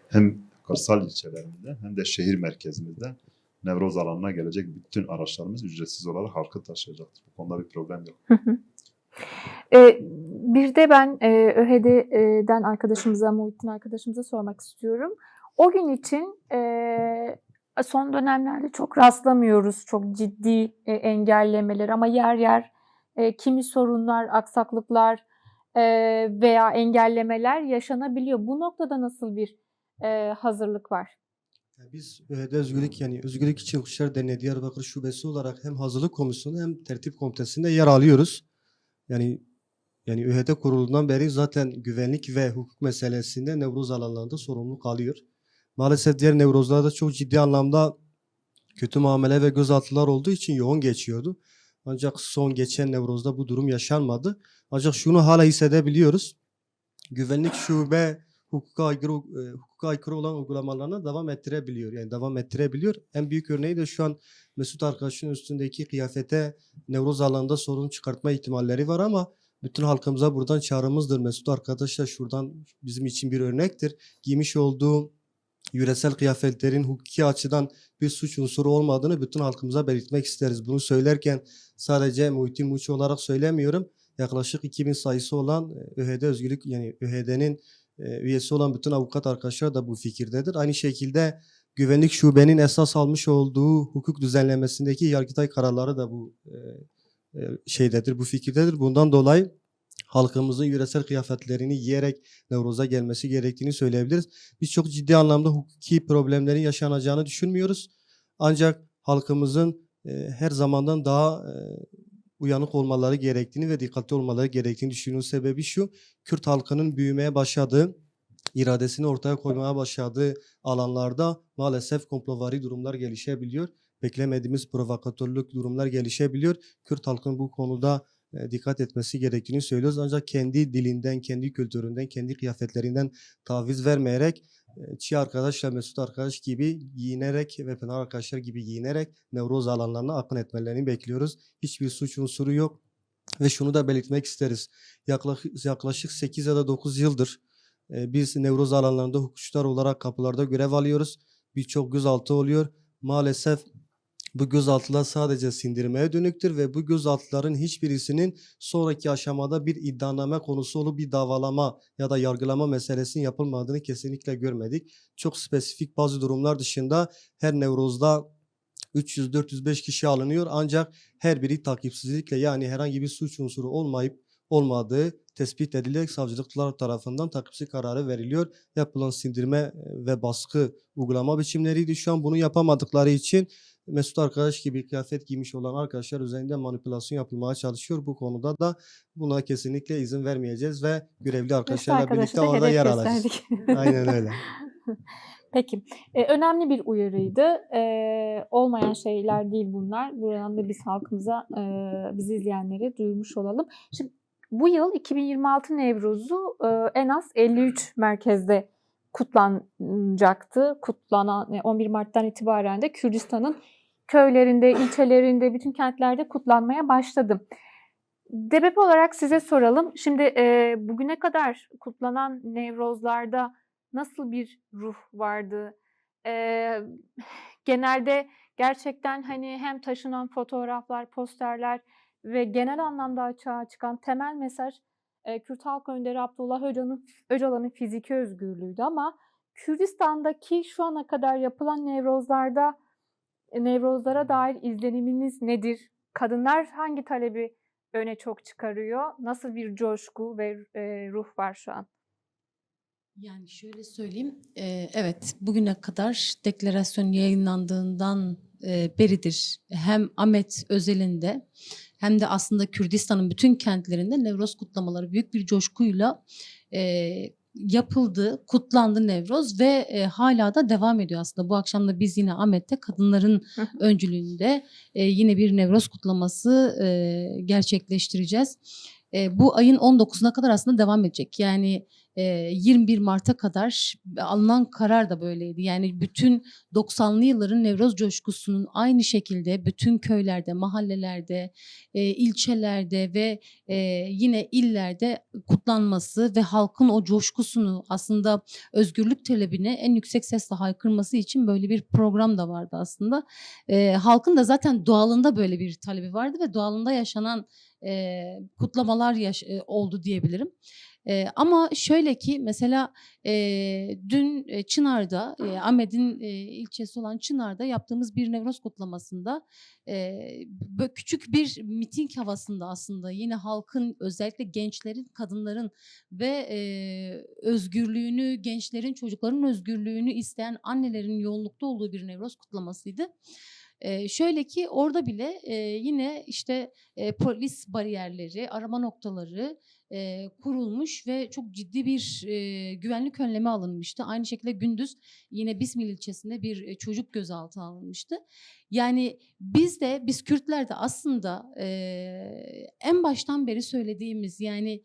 hem kırsal ilçelerimizde hem de şehir merkezimizde Nevroz alanına gelecek bütün araçlarımız ücretsiz olarak halkı taşıyacaktır. Bu konuda bir problem yok. Bir de ben ÖHED'den arkadaşımıza, Muhittin arkadaşımıza sormak istiyorum. O gün için son dönemlerde çok rastlamıyoruz çok ciddi engellemeler ama yer yer kimi sorunlar, aksaklıklar veya engellemeler yaşanabiliyor. Bu noktada nasıl bir hazırlık var? Biz özgürlük yani Özgürlük için Hukukçular Derneği Diyarbakır Şubesi olarak hem hazırlık komisyonu hem tertip komitesinde yer alıyoruz. Yani ÖHD kurulundan beri zaten güvenlik ve hukuk meselesinde Nevruz alanlarında sorumluluk alıyor. Maalesef diğer Nevruzlarda çok ciddi anlamda kötü muamele ve gözaltılar olduğu için yoğun geçiyordu. Ancak son geçen Nevruz'da bu durum yaşanmadı. Ancak şunu hala hissedebiliyoruz. Güvenlik şube hukuka aykırı olan uygulamalarına devam ettirebiliyor. Yani devam ettirebiliyor. En büyük örneği de şu an Mesut arkadaşın üstündeki kıyafete Nevruz alanında sorun çıkartma ihtimalleri var ama bütün halkımıza buradan çağrımızdır. Mesut arkadaş da şuradan bizim için bir örnektir. Giymiş olduğu yöresel kıyafetlerin hukuki açıdan bir suç unsuru olmadığını bütün halkımıza belirtmek isteriz. Bunu söylerken sadece Muhittin Muçi olarak söylemiyorum. Yaklaşık 2000 sayısı olan ÖHD Özgürlük yani ÖHD'nin üyesi olan bütün avukat arkadaşlar da bu fikirdedir. Aynı şekilde güvenlik şubenin esas almış olduğu hukuk düzenlemesindeki Yargıtay kararları da bu bu fikirdedir. Bundan dolayı halkımızın yöresel kıyafetlerini giyerek Nevruz'a gelmesi gerektiğini söyleyebiliriz. Biz çok ciddi anlamda hukuki problemlerin yaşanacağını düşünmüyoruz. Ancak halkımızın her zamandan daha uyanık olmaları gerektiğini ve dikkatli olmaları gerektiğini düşünüyoruz. Sebebi şu, Kürt halkının büyümeye başladığı, iradesini ortaya koymaya başladığı alanlarda maalesef komplovari durumlar gelişebiliyor. Beklemediğimiz provokatörlük durumlar gelişebiliyor. Kürt halkının bu konuda dikkat etmesi gerektiğini söylüyoruz. Ancak kendi dilinden, kendi kültüründen, kendi kıyafetlerinden taviz vermeyerek Çi arkadaşla Mesut arkadaş gibi giyinerek ve Pınar arkadaşlar gibi giyinerek Nevruz alanlarına akın etmelerini bekliyoruz. Hiçbir suç unsuru yok. Ve şunu da belirtmek isteriz. Yaklaşık 8 ya da 9 yıldır biz Nevruz alanlarında hukukçular olarak kapılarda görev alıyoruz. Birçok gözaltı oluyor. Maalesef bu gözaltılar sadece sindirmeye dönüktür ve bu gözaltıların hiçbirisinin sonraki aşamada bir iddianame konusu olup bir davalama ya da yargılama meselesinin yapılmadığını kesinlikle görmedik. Çok spesifik bazı durumlar dışında her Nevruz'da 300-405 kişi alınıyor ancak her biri takipsizlikle yani herhangi bir suç unsuru olmadığı tespit edilerek savcılıklar tarafından takipsiz kararı veriliyor. Yapılan sindirme ve baskı uygulama biçimleriydi. Şu an bunu yapamadıkları için Mesut arkadaş gibi kıyafet giymiş olan arkadaşlar üzerinde manipülasyon yapılmaya çalışıyor. Bu konuda da buna kesinlikle izin vermeyeceğiz ve görevli arkadaşlarla birlikte orada yer alacağız. Aynen öyle. Peki. Önemli bir uyarıydı. Olmayan şeyler değil bunlar. Buradan da biz halkımıza, bizi izleyenlere duyurmuş olalım. Şimdi bu yıl 2026 Nevruz'u en az 53 merkezde kutlanacaktı. 11 Mart'tan itibaren de Kürdistan'ın köylerinde, ilçelerinde, bütün kentlerde kutlanmaya başladı. DBP olarak size soralım. Şimdi bugüne kadar kutlanan Nevrozlarda nasıl bir ruh vardı? Genelde gerçekten hani hem taşınan fotoğraflar, posterler ve genel anlamda açığa çıkan temel mesaj Kürt Halk Önderi Abdullah Öcalan'ın fiziki özgürlüğüydü ama Kürdistan'daki şu ana kadar yapılan Nevrozlara dair izleniminiz nedir? Kadınlar hangi talebi öne çok çıkarıyor? Nasıl bir coşku ve ruh var şu an? Yani şöyle söyleyeyim, evet bugüne kadar deklarasyon yayınlandığından beridir hem Ahmet özelinde hem de aslında Kürdistan'ın bütün kentlerinde Nevroz kutlamaları büyük bir coşkuyla yapıldı, kutlandı Nevroz ve hala da devam ediyor aslında. Bu akşam da biz yine Ahmet'te kadınların öncülüğünde yine bir Nevroz kutlaması gerçekleştireceğiz. bu ayın 19'una kadar aslında devam edecek. Yani 21 Mart'a kadar alınan karar da böyleydi. Yani bütün 90'lı yılların Nevroz coşkusunun aynı şekilde bütün köylerde, mahallelerde, ilçelerde ve yine illerde kutlanması ve halkın o coşkusunu, aslında özgürlük talebini en yüksek sesle haykırması için böyle bir program da vardı aslında. Halkın da zaten doğalında böyle bir talebi vardı ve doğalında yaşanan kutlamalar oldu diyebilirim. Ama şöyle ki mesela dün Çınar'da, Ahmet'in ilçesi olan Çınar'da yaptığımız bir Nevroz kutlamasında böyle küçük bir miting havasında aslında yine halkın, özellikle gençlerin, kadınların ve özgürlüğünü, gençlerin, çocukların özgürlüğünü isteyen annelerin yoğunlukta olduğu bir Nevroz kutlamasıydı. Şöyle ki orada bile yine işte polis bariyerleri, arama noktaları kurulmuş ve çok ciddi bir güvenlik önlemi alınmıştı. Aynı şekilde gündüz yine Bismil ilçesinde bir çocuk gözaltına alınmıştı. Yani biz Kürtler de aslında en baştan beri söylediğimiz, yani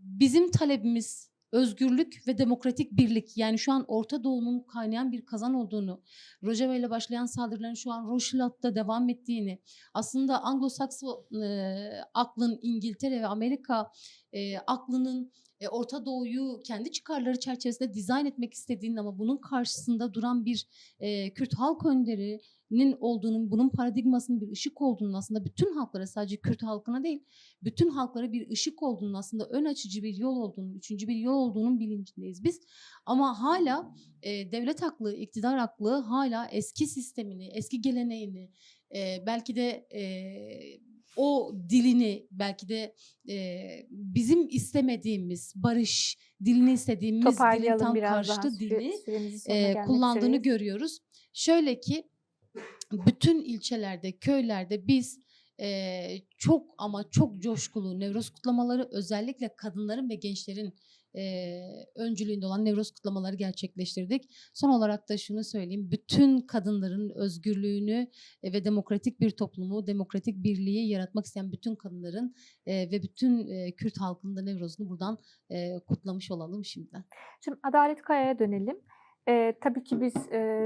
bizim talebimiz özgürlük ve demokratik birlik. Yani şu an Orta Doğu'nun kaynayan bir kazan olduğunu, Rojava ile başlayan saldırıların şu an Roşilat'ta devam ettiğini, aslında Anglo-Sakson aklın, İngiltere ve Amerika aklının Orta Doğu'yu kendi çıkarları çerçevesinde dizayn etmek istediğini ama bunun karşısında duran bir Kürt halk önderinin olduğunun, bunun paradigmasının bir ışık olduğunu, aslında bütün halklara, sadece Kürt halkına değil, bütün halklara bir ışık olduğunu, aslında ön açıcı bir yol olduğunu, üçüncü bir yol olduğunun bilincindeyiz biz. Ama hala devlet aklı, iktidar aklı hala eski sistemini, eski geleneğini, belki de o dilini, belki de bizim istemediğimiz barış dilini istediğimiz dilin Toparlayalım tam biraz daha. karşıtı dili Süremizin sonuna gelmek kullandığını üzereyiz. görüyoruz. Şöyle ki bütün ilçelerde, köylerde biz çok ama çok coşkulu Nevroz kutlamaları, özellikle kadınların ve gençlerin öncülüğünde olan Nevroz kutlamaları gerçekleştirdik. Son olarak da şunu söyleyeyim, bütün kadınların özgürlüğünü ve demokratik bir toplumu, demokratik birliği yaratmak isteyen bütün kadınların ve bütün Kürt halkının da Nevroz'unu buradan kutlamış olalım şimdiden. Şimdi Adalet Kaya'ya dönelim. Tabii ki biz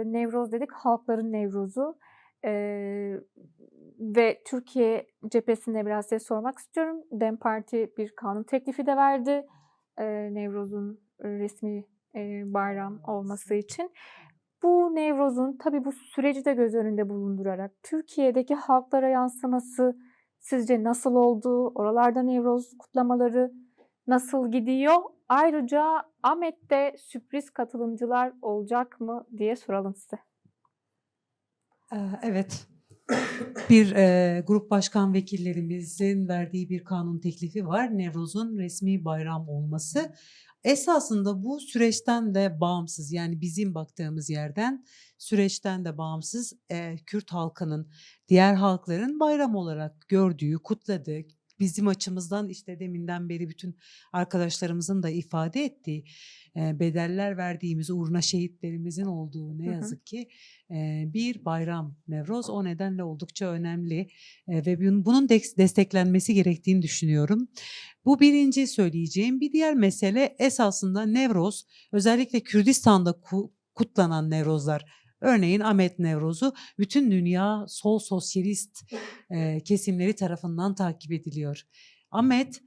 Nevroz dedik, halkların Nevroz'u. Ve Türkiye cephesinde biraz size sormak istiyorum. DEM Parti bir kanun teklifi de verdi. Nevroz'un resmi bayram olması için. Bu Nevroz'un tabii bu süreci de göz önünde bulundurarak Türkiye'deki halklara yansıması sizce nasıl oldu? Oralarda Nevroz kutlamaları nasıl gidiyor? Ayrıca Ahmet'te sürpriz katılımcılar olacak mı diye soralım size. Evet. Bir grup başkan vekillerimizin verdiği bir kanun teklifi var. Nevroz'un resmi bayram olması. Esasında bu süreçten de bağımsız, yani bizim baktığımız yerden süreçten de bağımsız, Kürt halkının diğer halkların bayram olarak gördüğü, kutladığı, bizim açımızdan işte deminden beri bütün arkadaşlarımızın da ifade ettiği bedeller verdiğimiz uğruna şehitlerimizin olduğu ne yazık ki bir bayram Nevroz. O nedenle oldukça önemli ve bunun desteklenmesi gerektiğini düşünüyorum. Bu birinci söyleyeceğim. Bir diğer mesele esasında Nevroz, özellikle Kürdistan'da kutlanan Nevrozlar. Örneğin Ahmet Nevroz'u bütün dünya sol sosyalist kesimleri tarafından takip ediliyor. Ahmet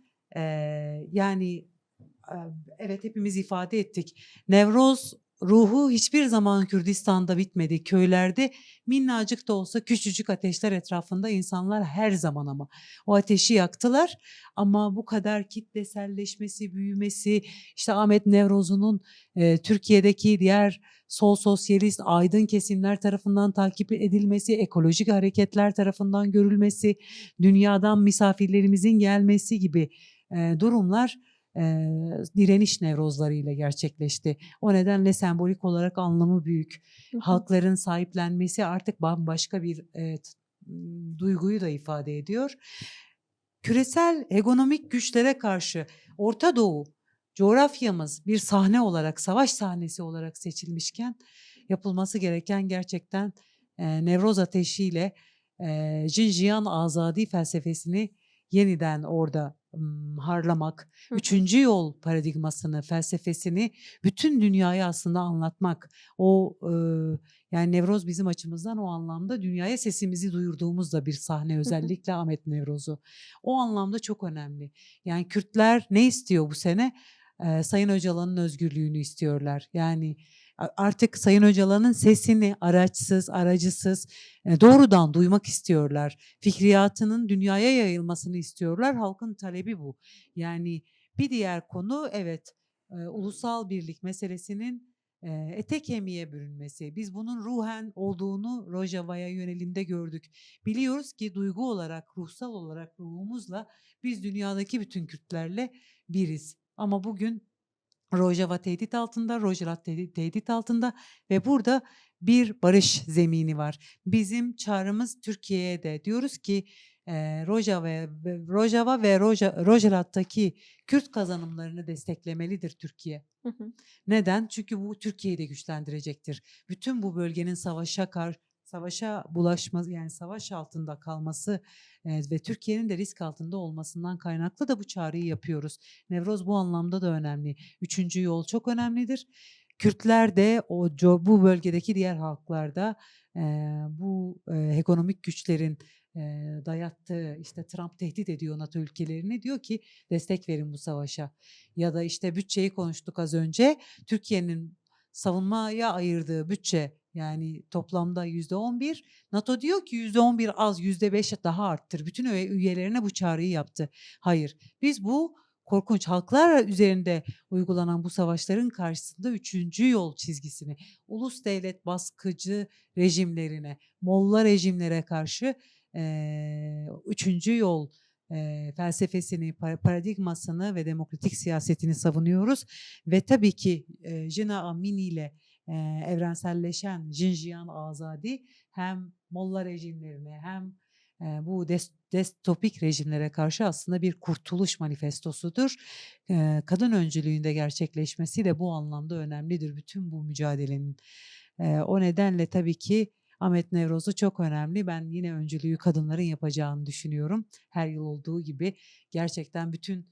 yani evet hepimiz ifade ettik. Nevroz ruhu hiçbir zaman Kürdistan'da bitmedi. Köylerde minnacık da olsa küçücük ateşler etrafında insanlar her zaman ama o ateşi yaktılar. Ama bu kadar kitleselleşmesi, büyümesi, işte Ahmet Nevroz'un Türkiye'deki diğer sol sosyalist aydın kesimler tarafından takip edilmesi, ekolojik hareketler tarafından görülmesi, dünyadan misafirlerimizin gelmesi gibi durumlar direniş Nevrozlarıyla gerçekleşti. O nedenle sembolik olarak anlamı büyük. Halkların sahiplenmesi artık bambaşka bir duyguyu da ifade ediyor. Küresel ekonomik güçlere karşı Orta Doğu coğrafyamız bir sahne olarak, savaş sahnesi olarak seçilmişken yapılması gereken gerçekten Nevroz ateşiyle Jinjiyan Azadi felsefesini yeniden orada harlamak, Hı. üçüncü yol paradigmasını, felsefesini bütün dünyaya aslında anlatmak. Yani Nevroz bizim açımızdan o anlamda dünyaya sesimizi duyurduğumuz da bir sahne, özellikle Ahmet Nevroz'u. O anlamda çok önemli. Yani Kürtler ne istiyor bu sene? Sayın Öcalan'ın özgürlüğünü istiyorlar. Yani artık Sayın Öcalan'ın sesini araçsız, aracısız doğrudan duymak istiyorlar. Fikriyatının dünyaya yayılmasını istiyorlar. Halkın talebi bu. Yani bir diğer konu evet ulusal birlik meselesinin ete kemiğe bürünmesi. Biz bunun ruhen olduğunu Rojava'ya yönelimde gördük. Biliyoruz ki duygu olarak, ruhsal olarak ruhumuzla biz dünyadaki bütün Kürtlerle biriz. Ama bugün Rojava tehdit altında, Rojava tehdit altında ve burada bir barış zemini var. Bizim çağrımız Türkiye'ye de diyoruz ki Rojava ve Rojava'daki Kürt kazanımlarını desteklemelidir Türkiye. Hı hı. Neden? Çünkü bu Türkiye'yi de güçlendirecektir. Bütün bu bölgenin savaşa bulaşması, yani savaş altında kalması ve Türkiye'nin de risk altında olmasından kaynaklı da bu çağrıyı yapıyoruz. Nevroz bu anlamda da önemli. Üçüncü yol çok önemlidir. Kürtler de bu bölgedeki diğer halklarda bu ekonomik güçlerin dayattığı, işte Trump tehdit ediyor NATO ülkelerini, diyor ki destek verin bu savaşa. Ya da işte bütçeyi konuştuk az önce. Türkiye'nin savunmaya ayırdığı bütçe yani toplamda %11. NATO diyor ki %11 az, %5 daha arttır. Bütün üyelerine bu çağrıyı yaptı. Hayır, biz bu korkunç halklar üzerinde uygulanan bu savaşların karşısında üçüncü yol çizgisini, ulus devlet baskıcı rejimlerine, Molla rejimlere karşı üçüncü yol felsefesini, paradigmasını ve demokratik siyasetini savunuyoruz. Ve tabii ki Jina Amini ile evrenselleşen Jinjiyan Azadi hem Molla rejimlerine hem bu distopik rejimlere karşı aslında bir kurtuluş manifestosudur. Kadın öncülüğünde gerçekleşmesi de bu anlamda önemlidir bütün bu mücadelenin. O nedenle tabii ki Ahmet Nevroz'u çok önemli. Ben yine öncülüğü kadınların yapacağını düşünüyorum. Her yıl olduğu gibi gerçekten bütün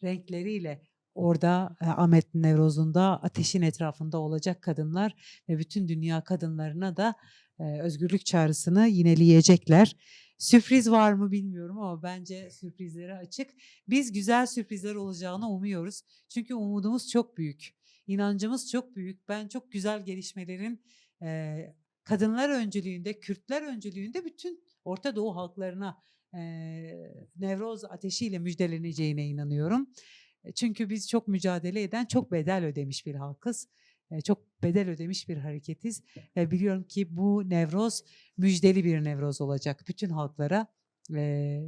renkleriyle orada Ahmet Nevroz'un da ateşin etrafında olacak kadınlar ve bütün dünya kadınlarına da özgürlük çağrısını yineleyecekler. Sürpriz var mı bilmiyorum ama bence sürprizlere açık. Biz güzel sürprizler olacağını umuyoruz. Çünkü umudumuz çok büyük. İnancımız çok büyük. Ben çok güzel gelişmelerin kadınlar öncülüğünde, Kürtler öncülüğünde bütün Orta Doğu halklarına Nevroz ateşiyle müjdeleneceğine inanıyorum. Çünkü biz çok mücadele eden, çok bedel ödemiş bir halkız. Çok bedel ödemiş bir hareketiz. Ve biliyorum ki bu Nevroz müjdeli bir Nevroz olacak bütün halklara,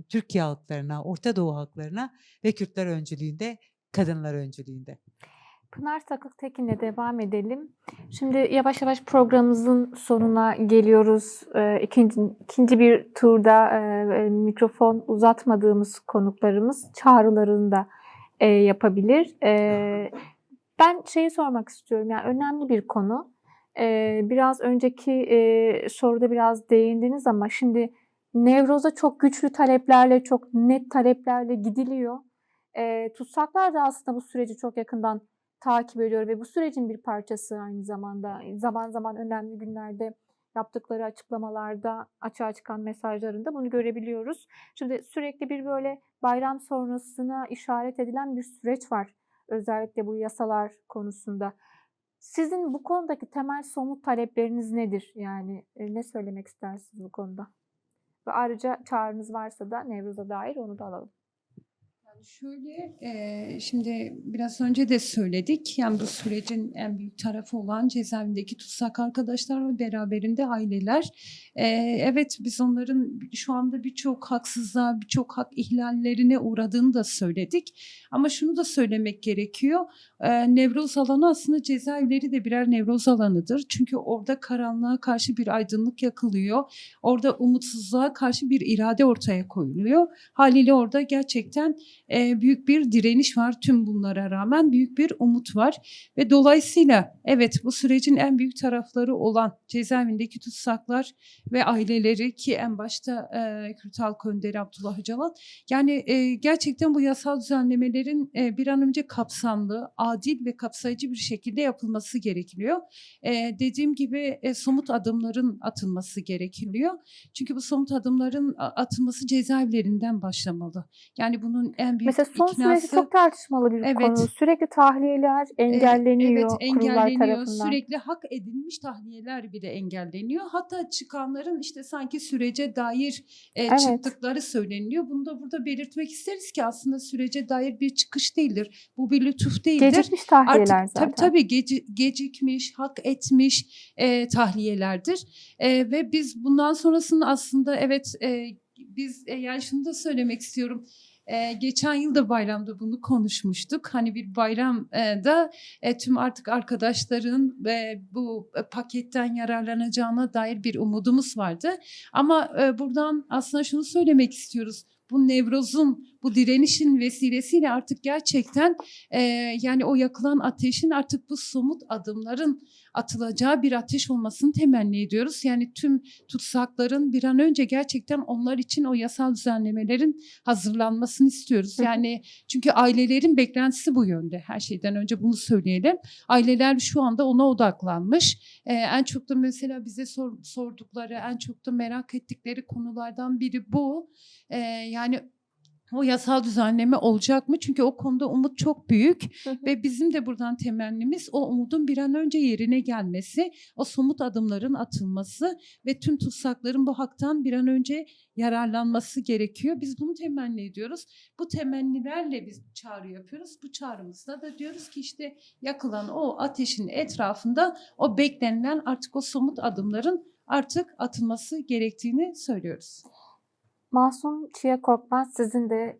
Türkiye halklarına, Orta Doğu halklarına ve Kürtler öncülüğünde, kadınlar öncülüğünde. Pınar Sakık Tekin'le devam edelim. Şimdi yavaş yavaş programımızın sonuna geliyoruz. İkinci bir turda mikrofon uzatmadığımız konuklarımız çağrılarını da yapabilir. Ben şeyi sormak istiyorum. Yani önemli bir konu. Biraz önceki soruda biraz değindiniz ama şimdi Nevroz'a çok güçlü taleplerle, çok net taleplerle gidiliyor. Tutsaklar da aslında bu süreci çok yakından takip ediyor ve bu sürecin bir parçası aynı zamanda. Zaman zaman önemli günlerde yaptıkları açıklamalarda, açığa çıkan mesajlarında bunu görebiliyoruz. Şimdi sürekli bir böyle bayram sonrasına işaret edilen bir süreç var. Özellikle bu yasalar konusunda. Sizin bu konudaki temel somut talepleriniz nedir? Yani ne söylemek istersiniz bu konuda? Ve ayrıca çağrınız varsa da Nevroz'a dair onu da alalım. Şöyle, şimdi biraz önce de söyledik. Yani bu sürecin en büyük tarafı olan cezaevindeki tutsak arkadaşlar ve beraberinde aileler. Evet, biz onların şu anda birçok haksızlığa, birçok hak ihlallerine uğradığını da söyledik. Ama şunu da söylemek gerekiyor. Nevroz alanı aslında cezaevleri de birer Nevroz alanıdır. Çünkü orada karanlığa karşı bir aydınlık yakılıyor. Orada umutsuzluğa karşı bir irade ortaya koyuluyor. Haliyle orada gerçekten büyük bir direniş var. Tüm bunlara rağmen büyük bir umut var. Ve dolayısıyla evet, bu sürecin en büyük tarafları olan cezaevindeki tutsaklar ve aileleri, ki en başta Kürt Halk Önderi Abdullah Öcalan, yani gerçekten bu yasal düzenlemelerin bir an önce kapsamlı, adil ve kapsayıcı bir şekilde yapılması gerekiyor. Dediğim gibi somut adımların atılması gerekiyor. Çünkü bu somut adımların atılması cezaevlerinden başlamalı. Yani bunun en büyük Mesela son süreçte çok tartışmalı bir Evet. konu. Sürekli tahliyeler engelleniyor Evet, kurullar engelleniyor. tarafından. Sürekli hak edilmiş tahliyeler bile engelleniyor. Hatta çıkanların işte sanki sürece dair Evet. çıktıkları söyleniyor. Bunu da burada belirtmek isteriz ki aslında sürece dair bir çıkış değildir. Bu bir lütuf değildir. Gecikmiş tahliyeler Artık zaten. tabii gecikmiş, hak etmiş tahliyelerdir. Ve biz bundan sonrasını aslında biz yani şunu da söylemek istiyorum. Geçen yıl da bayramda bunu konuşmuştuk. Hani bir bayramda tüm artık arkadaşların ve bu paketten yararlanacağına dair bir umudumuz vardı. Ama buradan aslında şunu söylemek istiyoruz. Bu Nevroz'un, bu direnişin vesilesiyle artık gerçekten yani o yakılan ateşin artık bu somut adımların atılacağı bir ateş olmasını temenni ediyoruz. Yani tüm tutsakların bir an önce gerçekten onlar için o yasal düzenlemelerin hazırlanmasını istiyoruz. Yani çünkü ailelerin beklentisi bu yönde. Her şeyden önce bunu söyleyelim. Aileler şu anda ona odaklanmış. En çok da mesela bize sordukları, en çok da merak ettikleri konulardan biri bu. Yani o yasal düzenleme olacak mı? Çünkü o konuda umut çok büyük ve bizim de buradan temennimiz o umudun bir an önce yerine gelmesi, o somut adımların atılması ve tüm tutsakların bu haktan bir an önce yararlanması gerekiyor. Biz bunu temenni ediyoruz. Bu temennilerle biz çağrı yapıyoruz. Bu çağrımızda da diyoruz ki işte yakılan o ateşin etrafında o beklenilen artık o somut adımların artık atılması gerektiğini söylüyoruz. Masum Çiğe Korkmaz, sizin de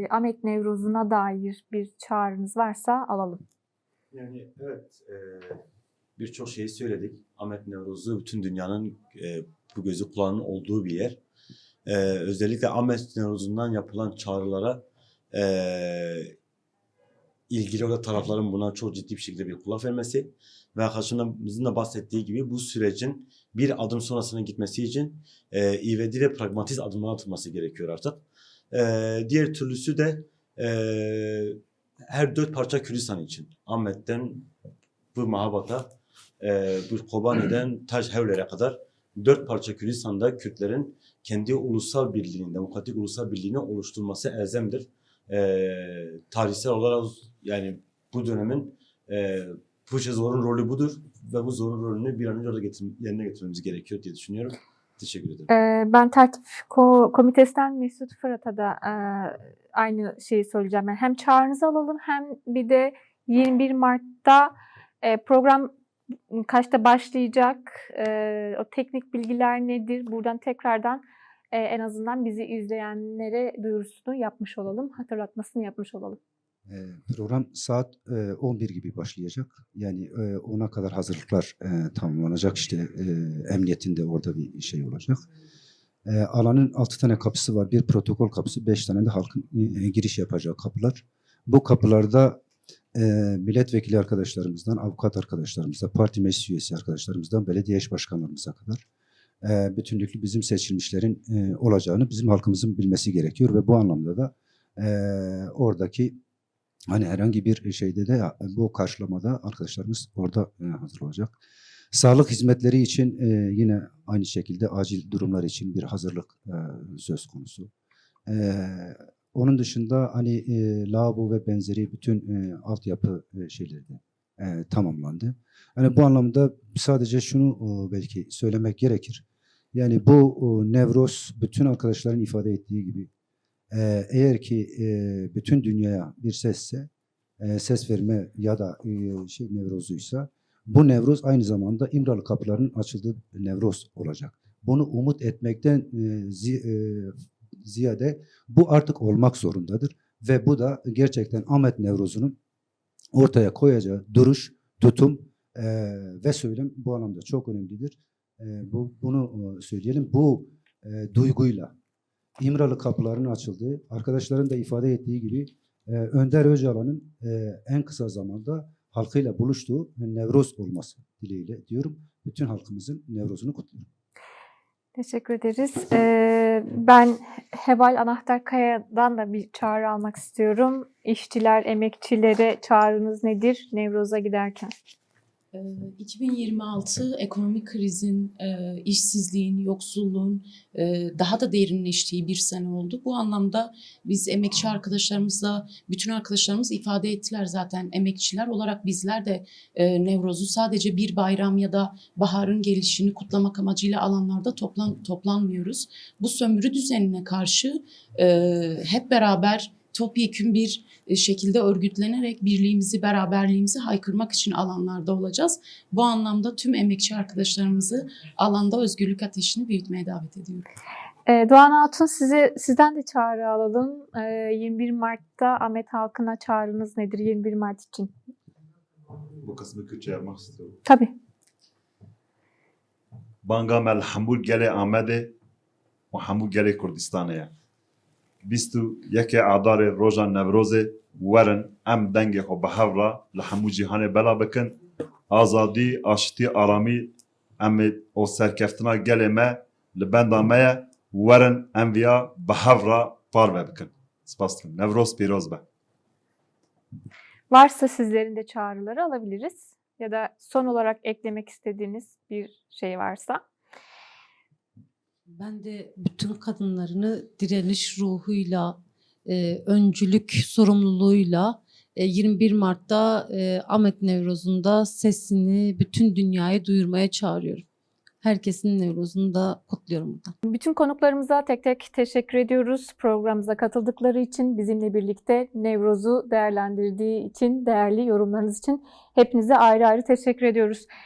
Ahmet Nevruz'una dair bir çağrınız varsa alalım. Yani evet, birçok şeyi söyledik. Ahmet Nevruz'u bütün dünyanın bu gözü kulağının olduğu bir yer. Özellikle Ahmet Nevruz'undan yapılan çağrılara ilgili olan tarafların buna çok ciddi bir şekilde bir kulak vermesi ve arkadaşımızın da bahsettiği gibi bu sürecin bir adım sonrasına gitmesi için ivedi ve pragmatist adımlar atılması gerekiyor artık. Diğer türlüsü de her dört parça Kürdistan için, Ahmet'ten bu Mahabat'a, bu Kobani'den Taş Hevler'e kadar dört parça Kürdistan'da Kürtlerin kendi ulusal birliğini, demokratik ulusal birliğini oluşturması elzemdir. Tarihsel olarak yani bu dönemin Puçezor'un rolü budur ve bu zorun rolünü bir an önce orada yerine getirmemiz gerekiyor diye düşünüyorum. Teşekkür ederim. Ben tertip komitesinden Mesut Fırat'a da aynı şeyi söyleyeceğim. Yani hem çağrınızı alalım hem bir de 21 Mart'ta program kaçta başlayacak, o teknik bilgiler nedir? Buradan tekrardan en azından bizi izleyenlere duyurusunu yapmış olalım, hatırlatmasını yapmış olalım. Program saat 11 gibi başlayacak. Yani ona kadar hazırlıklar tamamlanacak. İşte emniyetin de orada bir şey olacak. Alanın 6 tane kapısı var. Bir protokol kapısı, 5 tane de halkın giriş yapacağı kapılar. Bu kapılarda milletvekili arkadaşlarımızdan, avukat arkadaşlarımızdan, parti meclis üyesi arkadaşlarımızdan, belediye eş başkanlarımıza kadar bütünlüklü bizim seçilmişlerin olacağını bizim halkımızın bilmesi gerekiyor ve bu anlamda da oradaki hani herhangi bir şeyde de bu karşılamada arkadaşlarımız orada hazır olacak. Sağlık hizmetleri için yine aynı şekilde acil durumlar için bir hazırlık söz konusu. Onun dışında hani lavabo ve benzeri bütün altyapı şeyleri de tamamlandı. Yani bu anlamda sadece şunu belki söylemek gerekir. Yani bu Nevroz bütün arkadaşların ifade ettiği gibi eğer ki bütün dünyaya bir sesse, ses verme ya da Nevroz'uysa bu Nevroz aynı zamanda İmralı kapılarının açıldığı Nevroz olacak. Bunu umut etmekten ziyade bu artık olmak zorundadır ve bu da gerçekten Ahmet Nevroz'un ortaya koyacağı duruş, tutum ve söylem bu anlamda çok önemlidir. Bunu söyleyelim. Bu duyguyla İmralı kapılarının açıldığı, arkadaşların da ifade ettiği gibi Önder Öcalan'ın en kısa zamanda halkıyla buluştuğu Nevroz olması dileğiyle diyorum. Bütün halkımızın Nevroz'unu kutluyorum. Teşekkür ederiz. Ben Heval Anahtarkaya'dan da bir çağrı almak istiyorum. İşçiler, emekçilere çağrınız nedir Nevroz'a giderken? 2026 ekonomik krizin, işsizliğin, yoksulluğun daha da derinleştiği bir sene oldu. Bu anlamda biz emekçi arkadaşlarımızla, bütün arkadaşlarımız ifade ettiler zaten. Emekçiler olarak bizler de Nevroz'u sadece bir bayram ya da baharın gelişini kutlamak amacıyla alanlarda toplanmıyoruz. Bu sömürü düzenine karşı hep beraber topyekün bir şekilde örgütlenerek birliğimizi, beraberliğimizi haykırmak için alanlarda olacağız. Bu anlamda tüm emekçi arkadaşlarımızı alanda özgürlük ateşini büyütmeye davet ediyorum. Doğan Hatun, sizden de çağrı alalım. 21 Mart'ta Ahmet halkına çağrınız nedir 21 Mart için? Bu kısmı Kürtçe yapmak istiyorum. Tabii. Banga mel hambul gele Ahmed'e ve hambul gele Kurdistan'a. Bistu yeke adare rojan Nevroz'e werin em denge xwe bi hev re li hemû cîhanê bela bikin. Azadî, aşitî, aramî em ê o serkeftina gelê me li benda me ye werin em viya bi hev re parve bikin. Spas dikim. Nevroz pîroz be. Varsa sizlerin de çağrıları alabiliriz. Ya da son olarak eklemek istediğiniz bir şey varsa. Ben de bütün kadınlarını direniş ruhuyla, öncülük sorumluluğuyla 21 Mart'ta Ahmet Nevroz'unda sesini bütün dünyaya duyurmaya çağırıyorum. Herkesin Nevroz'unu da kutluyorum buradan. Bütün konuklarımıza tek tek teşekkür ediyoruz. Programımıza katıldıkları için, bizimle birlikte Nevroz'u değerlendirdiği için, değerli yorumlarınız için hepinize ayrı ayrı teşekkür ediyoruz.